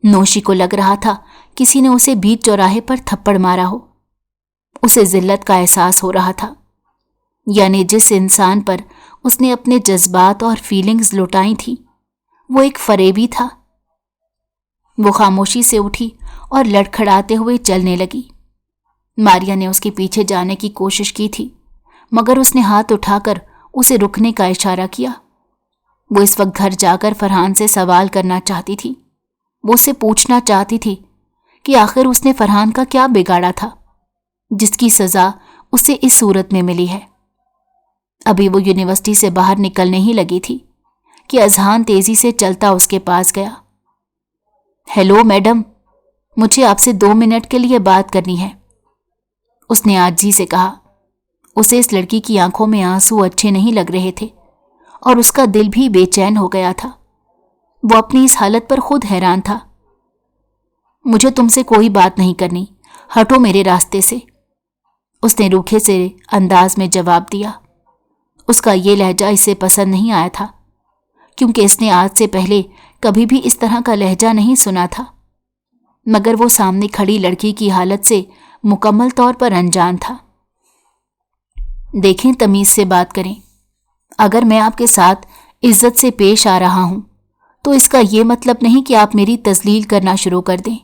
नौशी को लग रहा था किसी ने उसे बीच चौराहे पर थप्पड़ मारा हो। उसे जिल्लत का एहसास हो रहा था, यानी जिस इंसान पर उसने अपने जज्बात और फीलिंग्स लुटाई थी वो एक फरेबी था। वो खामोशी से उठी और लड़खड़ाते हुए चलने लगी। मारिया ने उसके पीछे जाने की कोशिश की थी, मगर उसने हाथ उठाकर उसे रुकने का इशारा किया। वो इस वक्त घर जाकर फरहान से सवाल करना चाहती थी। वो उससे पूछना चाहती थी कि आखिर उसने फरहान का क्या बिगाड़ा था जिसकी सजा उसे इस सूरत में मिली है। ابھی وہ یونیورسٹی سے باہر نکلنے ہی لگی تھی کہ اذہان تیزی سے چلتا اس کے پاس گیا۔ ہیلو میڈم، مجھے آپ سے 2 منٹ کے لیے بات کرنی ہے، اس نے عاجزی سے کہا۔ اسے اس لڑکی کی آنکھوں میں آنسو اچھے نہیں لگ رہے تھے اور اس کا دل بھی بے چین ہو گیا تھا۔ وہ اپنی اس حالت پر خود حیران تھا۔ مجھے تم سے کوئی بات نہیں کرنی، ہٹو میرے راستے سے، اس نے روکھے سے انداز میں جواب دیا۔ اس کا یہ لہجہ اسے پسند نہیں آیا تھا، کیونکہ اس نے آج سے پہلے کبھی بھی اس طرح کا لہجہ نہیں سنا تھا، مگر وہ سامنے کھڑی لڑکی کی حالت سے مکمل طور پر انجان تھا۔ دیکھیں، تمیز سے بات کریں۔ اگر میں آپ کے ساتھ عزت سے پیش آ رہا ہوں تو اس کا یہ مطلب نہیں کہ آپ میری تذلیل کرنا شروع کر دیں۔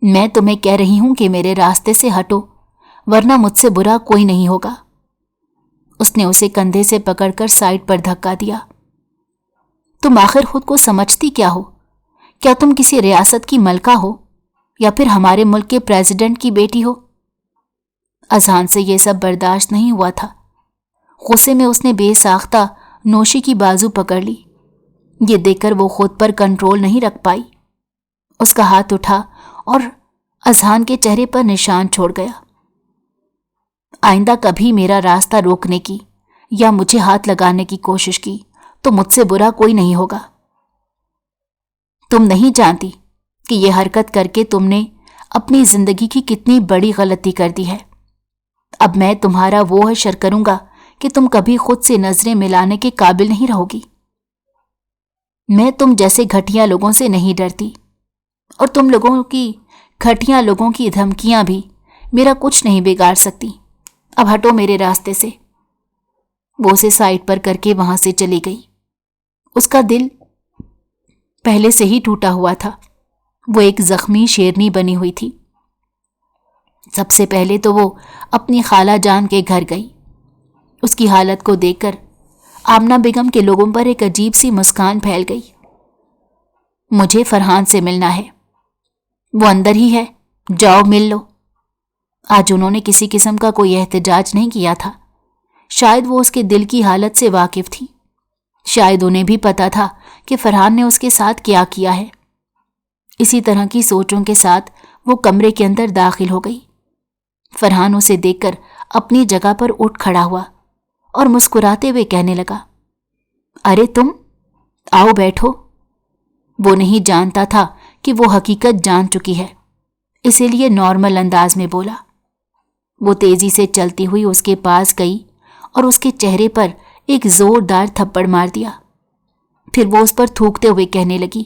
میں تمہیں کہہ رہی ہوں کہ میرے راستے سے ہٹو، ورنہ مجھ سے برا کوئی نہیں ہوگا۔ اس نے اسے کندھے سے پکڑ کر سائڈ پر دھکا دیا۔ تم آخر خود کو سمجھتی کیا ہو؟ کیا تم کسی ریاست کی ملکہ ہو یا پھر ہمارے ملک کے پریزیڈنٹ کی بیٹی ہو؟ اذہان سے یہ سب برداشت نہیں ہوا تھا۔ غصے میں اس نے بے ساختہ نوشی کی بازو پکڑ لی۔ یہ دیکھ کر وہ خود پر کنٹرول نہیں رکھ پائی۔ اس کا ہاتھ اٹھا اور اذہان کے چہرے پر نشان چھوڑ گیا۔ آئندہ کبھی میرا راستہ روکنے کی یا مجھے ہاتھ لگانے کی کوشش کی تو مجھ سے برا کوئی نہیں ہوگا۔ تم نہیں جانتی کہ یہ حرکت کر کے تم نے اپنی زندگی کی کتنی بڑی غلطی کر دی ہے۔ اب میں تمہارا وہ حشر کروں گا کہ تم کبھی خود سے نظریں ملانے کے قابل نہیں رہو گی۔ میں تم جیسے گھٹیا لوگوں سے نہیں ڈرتی، اور تم لوگوں کی گھٹیا لوگوں کی دھمکیاں بھی میرا کچھ نہیں بگاڑ سکتی۔ اب ہٹو میرے راستے سے۔ وہ اسے سائڈ پر کر کے وہاں سے چلی گئی۔ اس کا دل پہلے سے ہی ٹوٹا ہوا تھا۔ وہ ایک زخمی شیرنی بنی ہوئی تھی۔ سب سے پہلے تو وہ اپنی خالہ جان کے گھر گئی۔ اس کی حالت کو دیکھ کر آمنہ بیگم کے لوگوں پر ایک عجیب سی مسکان پھیل گئی۔ مجھے فرحان سے ملنا ہے، وہ اندر ہی ہے، جاؤ مل لو۔ آج انہوں نے کسی قسم کا کوئی احتجاج نہیں کیا تھا۔ شاید وہ اس کے دل کی حالت سے واقف تھی۔ شاید انہیں بھی پتا تھا کہ فرحان نے اس کے ساتھ کیا کیا ہے۔ اسی طرح کی سوچوں کے ساتھ وہ کمرے کے اندر داخل ہو گئی۔ فرحان اسے دیکھ کر اپنی جگہ پر اٹھ کھڑا ہوا اور مسکراتے ہوئے کہنے لگا، ارے تم آؤ بیٹھو۔ وہ نہیں جانتا تھا کہ وہ حقیقت جان چکی ہے، اسی لیے نارمل انداز میں بولا۔ وہ تیزی سے چلتی ہوئی اس کے پاس گئی اور اس کے چہرے پر ایک زوردار تھپڑ مار دیا۔ پھر وہ اس پر تھوکتے ہوئے کہنے لگی،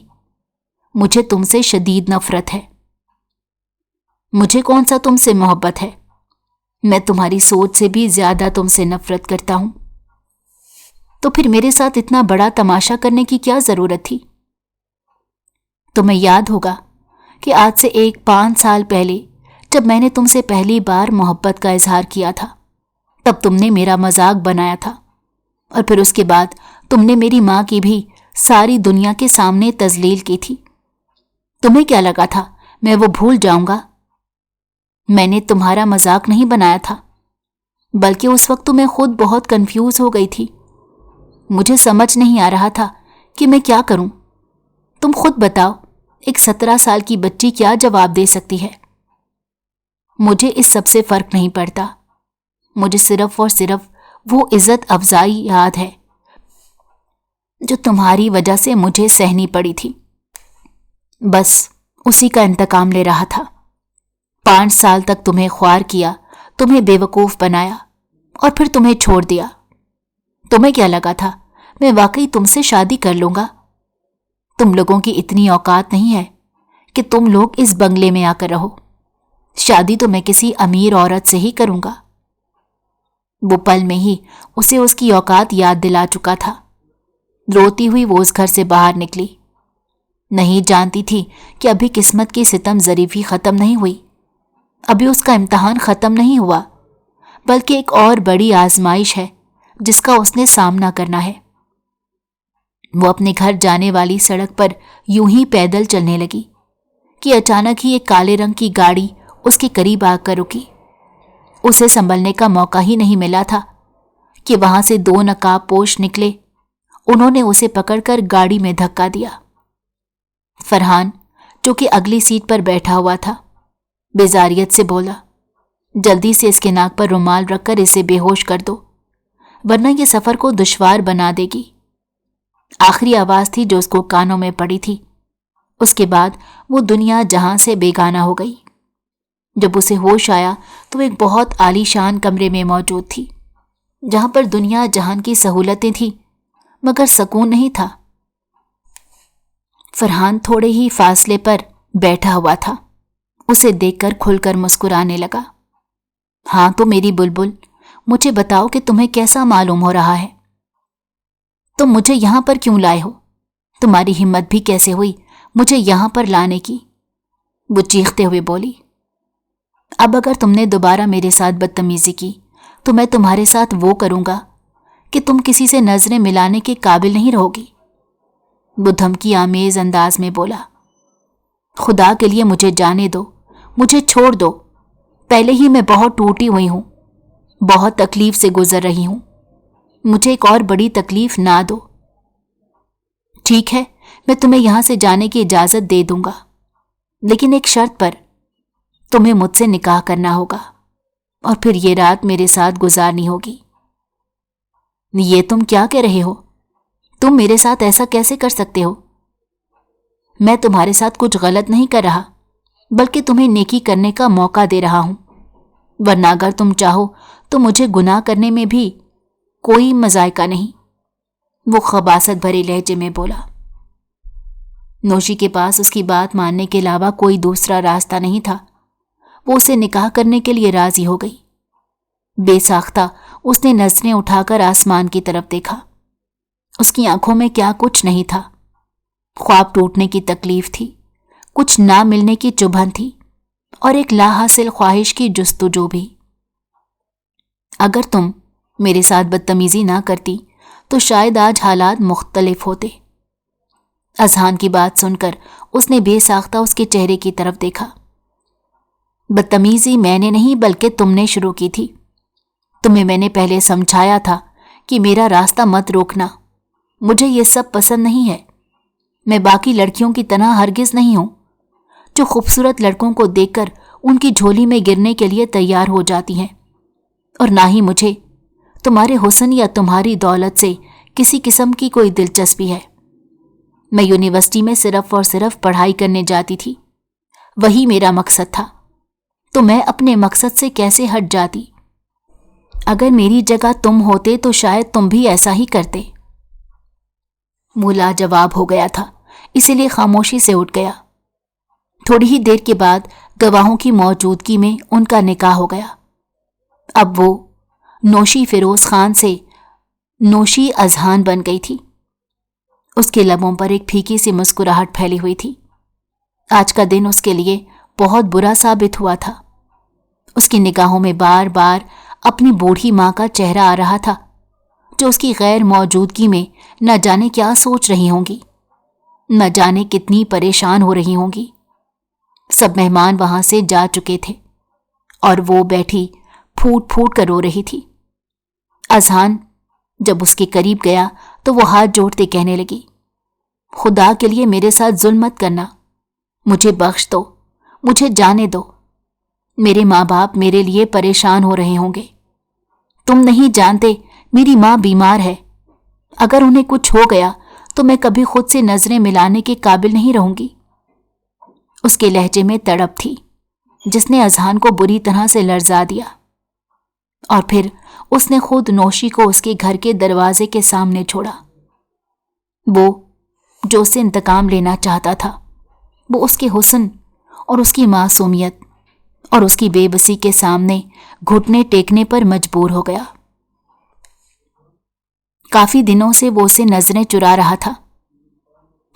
مجھے تم سے شدید نفرت ہے۔ مجھے کون سا تم سے محبت ہے؟ میں تمہاری سوچ سے بھی زیادہ تم سے نفرت کرتا ہوں۔ تو پھر میرے ساتھ اتنا بڑا تماشا کرنے کی کیا ضرورت تھی؟ تمہیں یاد ہوگا کہ آج سے 5 سال پہلے جب میں نے تم سے پہلی بار محبت کا اظہار کیا تھا، تب تم نے میرا مذاق بنایا تھا، اور پھر اس کے بعد تم نے میری ماں کی بھی ساری دنیا کے سامنے تذلیل کی تھی۔ تمہیں کیا لگا تھا میں وہ بھول جاؤں گا؟ میں نے تمہارا مذاق نہیں بنایا تھا، بلکہ اس وقت تو میں خود بہت کنفیوز ہو گئی تھی۔ مجھے سمجھ نہیں آ رہا تھا کہ میں کیا کروں۔ تم خود بتاؤ، ایک 17 سال کی بچی کیا جواب دے سکتی ہے؟ مجھے اس سب سے فرق نہیں پڑتا۔ مجھے صرف اور صرف وہ عزت افزائی یاد ہے جو تمہاری وجہ سے مجھے سہنی پڑی تھی۔ بس اسی کا انتقام لے رہا تھا۔ 5 سال تک تمہیں خوار کیا، تمہیں بے وقوف بنایا اور پھر تمہیں چھوڑ دیا۔ تمہیں کیا لگا تھا میں واقعی تم سے شادی کر لوں گا؟ تم لوگوں کی اتنی اوقات نہیں ہے کہ تم لوگ اس بنگلے میں آ کر رہو۔ شادی تو میں کسی امیر عورت سے ہی کروں گا۔ وہ پل میں ہی اسے اس کی اوقات یاد دلا چکا تھا۔ روتی ہوئی وہ اس گھر سے باہر نکلی۔ نہیں جانتی تھی کہ ابھی قسمت کی ستم ظریفی ختم نہیں ہوئی، ابھی اس کا امتحان ختم نہیں ہوا، بلکہ ایک اور بڑی آزمائش ہے جس کا اس نے سامنا کرنا ہے۔ وہ اپنے گھر جانے والی سڑک پر یوں ہی پیدل چلنے لگی کہ اچانک ہی ایک کالے رنگ کی گاڑی اس کے قریب آ کر رکی۔ اسے سنبھلنے کا موقع ہی نہیں ملا تھا کہ वहां से 2 नकाब पोश निकले। उन्होंने उसे पकड़कर गाड़ी में धक्का दिया। फरहान, जो कि अगली सीट पर बैठा हुआ था, बेजारियत से बोला, जल्दी से इसके नाक पर रुमाल रखकर इसे बेहोश कर दो, वरना ये सफर को दुश्वार बना देगी। आखिरी आवाज थी जो उसको कानों में पड़ी थी। उसके बाद वो दुनिया जहां से बेगाना हो गई। जब उसे होश आया तो एक बहुत आलीशान कमरे में मौजूद थी, जहां पर दुनिया जहान की सहूलतें थी, मगर सुकून नहीं था। फरहान थोड़े ही फासले पर बैठा हुआ था। उसे देखकर खुलकर मुस्कुराने लगा। हाँ तो मेरी बुलबुल, मुझे बताओ कि तुम्हें कैसा मालूम हो रहा है? तुम मुझे यहां पर क्यों लाए हो? तुम्हारी हिम्मत भी कैसे हुई मुझे यहां पर लाने की? वो चीखते हुए बोली, अब अगर तुमने दोबारा मेरे साथ बदतमीजी की तो मैं तुम्हारे साथ वो करूंगा कि तुम किसी से नजरें मिलाने के काबिल नहीं रहोगी। वो धमकी आमेज अंदाज में बोला, खुदा के लिए मुझे जाने दो, मुझे छोड़ दो। पहले ही मैं बहुत टूटी हुई हूं, बहुत तकलीफ से गुजर रही हूं। मुझे एक और बड़ी तकलीफ ना दो। ठीक है, मैं तुम्हें यहां से जाने की इजाजत दे दूंगा, लेकिन एक शर्त पर। तुम्हें मुझसे निकाह करना होगा और फिर ये रात मेरे साथ गुजारनी होगी। ये तुम क्या कह रहे हो? तुम मेरे साथ ऐसा कैसे कर सकते हो? मैं तुम्हारे साथ कुछ गलत नहीं कर रहा, बल्कि तुम्हें नेकी करने का मौका दे रहा हूं। वरना अगर तुम चाहो तो मुझे गुनाह करने में भी कोई मजायका नहीं। वो खबासत भरे लहजे में बोला। नौशी के पास उसकी बात मानने के अलावा कोई दूसरा रास्ता नहीं था। वो उसे निकाह करने के लिए राजी हो गई। बेसाख्ता उसने नजरें उठाकर आसमान की तरफ देखा। उसकी आंखों में क्या कुछ नहीं था। ख्वाब टूटने की तकलीफ थी, कुछ ना मिलने की चुभन थी, और एक लाहासिल ख्वाहिश की जुस्तजू भी। अगर तुम मेरे साथ बदतमीजी ना करती तो शायद आज हालात मुख्तलिफ होते। अजहान की बात सुनकर उसने बेसाख्ता उसके चेहरे की तरफ देखा। बदतमीजी मैंने नहीं बल्कि तुमने शुरू की थी। तुम्हें मैंने पहले समझाया था कि मेरा रास्ता मत रोकना। मुझे ये सब पसंद नहीं है। मैं बाकी लड़कियों की तरह हरगिज नहीं हूं, जो खूबसूरत लड़कों को देखकर उनकी झोली में गिरने के लिए तैयार हो जाती हैं। और ना ही मुझे तुम्हारे हुस्न या तुम्हारी दौलत से किसी किस्म की कोई दिलचस्पी है। मैं यूनिवर्सिटी में सिर्फ और सिर्फ पढ़ाई करने जाती थी, वही मेरा मकसद था। तो मैं अपने मकसद से कैसे हट जाती? अगर मेरी जगह तुम होते तो शायद तुम भी ऐसा ही करते। मुँह लाजवाब हो गया था, इसीलिए खामोशी से उठ गया। थोड़ी ही देर के बाद गवाहों की मौजूदगी में उनका निकाह हो गया। अब वो नौशी फिरोज खान से नौशी अजहान बन गई थी। उसके लबों पर एक फीकी सी मुस्कुराहट फैली हुई थी। आज का दिन उसके लिए बहुत बुरा साबित हुआ था। उसकी निगाहों में बार बार अपनी बूढ़ी माँ का चेहरा आ रहा था, जो उसकी गैर मौजूदगी में न जाने क्या सोच रही होंगी, न जाने कितनी परेशान हो रही होंगी। सब मेहमान वहां से जा चुके थे और वो बैठी फूट फूट कर रो रही थी। अजहान जब उसके करीब गया तो वो हाथ जोड़ते कहने लगी, खुदा के लिए मेरे साथ जुल्म मत करना, मुझे बख्श दो, मुझे जाने दो। मेरे माँ बाप मेरे लिए परेशान हो रहे होंगे। तुम नहीं जानते मेरी माँ बीमार है। अगर उन्हें कुछ हो गया तो मैं कभी खुद से नजरें मिलाने के काबिल नहीं रहूंगी। उसके लहजे में तड़प थी जिसने अजहान को बुरी तरह से लर्जा दिया। और फिर उसने खुद नौशी को उसके घर के दरवाजे के सामने छोड़ा। वो जो उससे इंतकाम लेना चाहता था, वो उसके हुस्न और उसकी मासूमियत और उसकी बेबसी के सामने घुटने टेकने पर मजबूर हो गया। काफी दिनों से वो उसे नजरें चुरा रहा था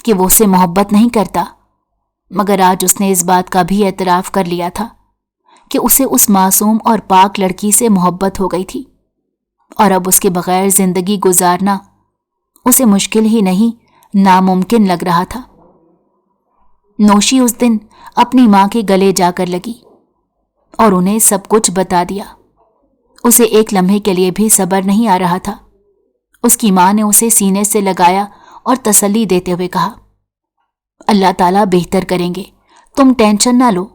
कि वो उससे मोहब्बत नहीं करता, मगर आज उसने इस बात का भी एतराफ कर लिया था कि उसे उस मासूम और पाक लड़की से मोहब्बत हो गई थी, और अब उसके बगैर जिंदगी गुजारना उसे मुश्किल ही नहीं नामुमकिन लग रहा था। नौशी उस दिन अपनी माँ के गले जाकर लगी और उन्हें सब कुछ बता दिया। उसे एक लम्हे के लिए भी सब्र नहीं आ रहा था। उसकी माँ ने उसे सीने से लगाया और तसल्ली देते हुए कहा, अल्लाह ताला बेहतर करेंगे, तुम टेंशन ना लो।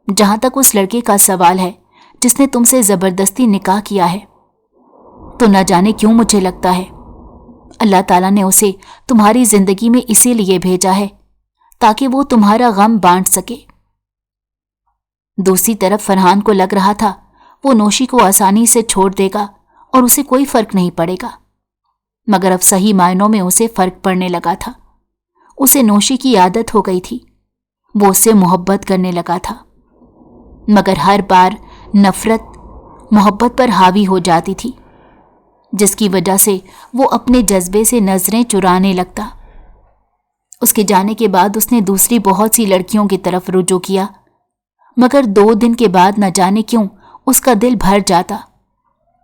जहां तक उस लड़के का सवाल है जिसने तुमसे जबरदस्ती निकाह किया है, तो न जाने क्यों मुझे लगता है अल्लाह ताला ने उसे तुम्हारी जिंदगी में इसीलिए भेजा है ताकि वो तुम्हारा गम बांट सके। दूसरी तरफ फरहान को लग रहा था वो नौशी को आसानी से छोड़ देगा और उसे कोई फर्क नहीं पड़ेगा, मगर अब सही मायनों में उसे फर्क पड़ने लगा था। उसे नौशी की आदत हो गई थी, वो उससे मोहब्बत करने लगा था, मगर हर बार नफरत मोहब्बत पर हावी हो जाती थी, जिसकी वजह से वो अपने जज्बे से नजरें चुराने लगता। उसके जाने के बाद उसने दूसरी बहुत सी लड़कियों की तरफ रुजू किया, मगर 2 दिन के बाद न जाने क्यों उसका दिल भर जाता।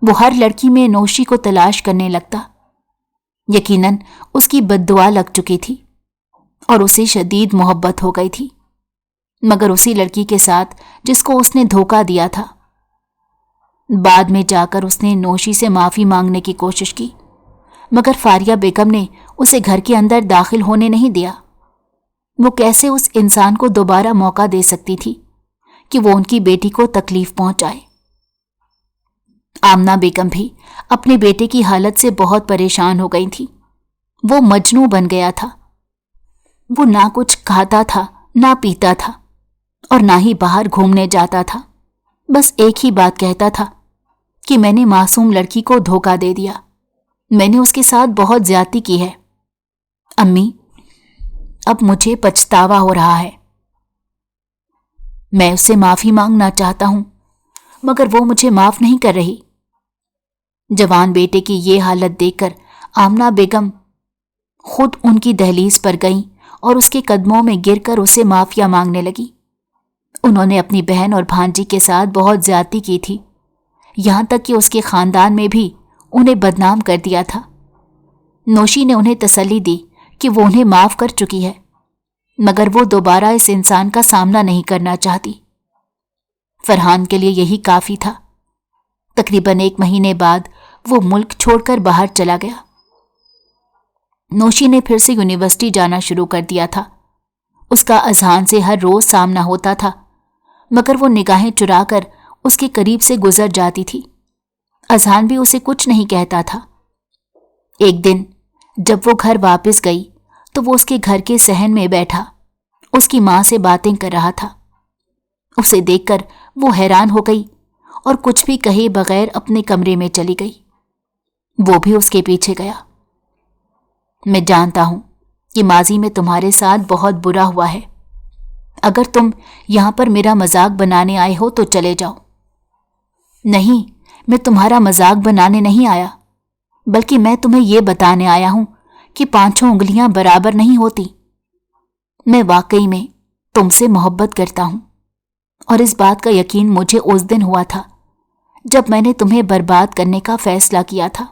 वो हर लड़की में नौशी को तलाश करने लगता। यकीनन उसकी बद्दुआ लग चुकी थी और उसे शदीद मोहब्बत हो गई थी, मगर उसी लड़की के साथ जिसको उसने धोखा दिया था। बाद में जाकर उसने नौशी से माफ़ी मांगने की कोशिश की, मगर फारिया बेगम ने उसे घर के अंदर दाखिल होने नहीं दिया। वो कैसे उस इंसान को दोबारा मौका दे सकती थी कि वो उनकी बेटी को तकलीफ पहुंचाए। आमना बेगम भी अपने बेटे की हालत से बहुत परेशान हो गई थी। वो मजनू बन गया था। वो ना कुछ खाता था, ना पीता था और ना ही बाहर घूमने जाता था। बस एक ही बात कहता था कि मैंने मासूम लड़की को धोखा दे दिया, मैंने उसके साथ बहुत ज्यादती की है। अम्मी, अब मुझे पछतावा हो रहा है। मैं उससे माफी मांगना चाहता हूं, मगर वो मुझे माफ नहीं कर रही। जवान बेटे की ये हालत देखकर आमना बेगम खुद उनकी दहलीज पर गईं और उसके कदमों में गिरकर उसे माफिया मांगने लगी। उन्होंने अपनी बहन और भांजी के साथ बहुत ज्यादती की थी, यहां तक कि उसके खानदान में भी उन्हें बदनाम कर दिया था। नौशी ने उन्हें तसल्ली दी कि वो उन्हें माफ कर चुकी है, मगर वो दोबारा इस इंसान का सामना नहीं करना चाहती। फरहान के लिए यही काफी था। तकरीबन 1 महीने बाद वो मुल्क छोड़कर बाहर चला गया। नौशी ने फिर से यूनिवर्सिटी जाना शुरू कर दिया था। उसका अजहान से हर रोज सामना होता था, मगर वो निगाहें चुराकर उसके करीब से गुजर जाती थी। अजहान भी उसे कुछ नहीं कहता था। एक दिन जब वो घर वापस गई तो वो उसके घर के सहन में बैठा उसकी माँ से बातें कर रहा था। उसे देखकर वो हैरान हो गई और कुछ भी कहे बगैर अपने कमरे में चली गई। वो भी उसके पीछे गया। मैं जानता हूं कि माजी में तुम्हारे साथ बहुत बुरा हुआ है। अगर तुम यहां पर मेरा मजाक बनाने आए हो तो चले जाओ। नहीं, मैं तुम्हारा मजाक बनाने नहीं आया, बल्कि मैं तुम्हें यह बताने आया हूं कि 5 उंगलियां बराबर नहीं होती। मैं वाकई में तुमसे मोहब्बत करता हूं और इस बात का यकीन मुझे उस दिन हुआ था जब मैंने तुम्हें बर्बाद करने का फैसला किया था,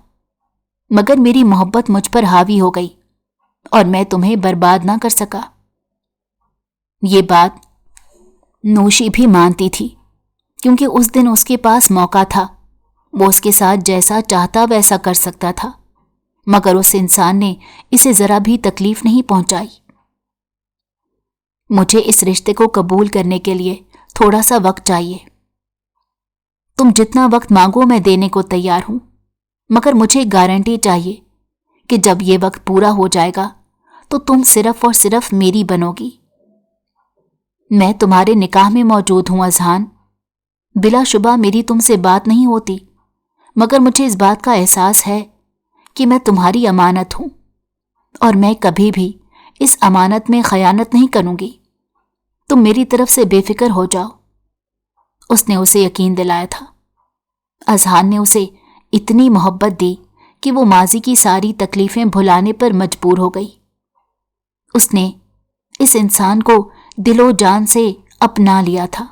मगर मेरी मोहब्बत मुझ पर हावी हो गई और मैं तुम्हें बर्बाद ना कर सका। ये बात नौशी भी मानती थी, क्योंकि उस दिन उसके पास मौका था। वो उसके साथ जैसा चाहता वैसा कर सकता था, मगर उस इंसान ने इसे जरा भी तकलीफ नहीं पहुंचाई। मुझे इस रिश्ते को कबूल करने के लिए थोड़ा सा वक्त चाहिए। तुम जितना वक्त मांगो मैं देने को तैयार हूं, मगर मुझे गारंटी चाहिए कि जब ये वक्त पूरा हो जाएगा तो तुम सिर्फ और सिर्फ मेरी बनोगी। मैं तुम्हारे निकाह में मौजूद हूं अजहान। बिलाशुबा मेरी तुमसे बात नहीं होती, मगर मुझे इस बात का एहसास है कि मैं तुम्हारी अमानत हूं और मैं कभी भी इस अमानत में खयानत नहीं करूंगी। तुम मेरी तरफ से बेफिक्र हो जाओ। उसने उसे यकीन दिलाया था। अजहान ने उसे इतनी मोहब्बत दी कि वो माजी की सारी तकलीफें भुलाने पर मजबूर हो गई। उसने इस इंसान को दिलो जान से अपना लिया था।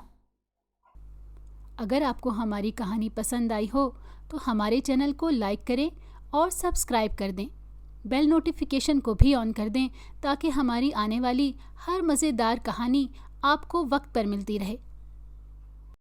अगर आपको हमारी कहानी पसंद आई हो तो हमारे चैनल को लाइक करें और सब्सक्राइब कर दें। बेल नोटिफिकेशन को भी ऑन कर दें ताकि हमारी आने वाली हर मज़ेदार कहानी आपको वक्त पर मिलती रहे।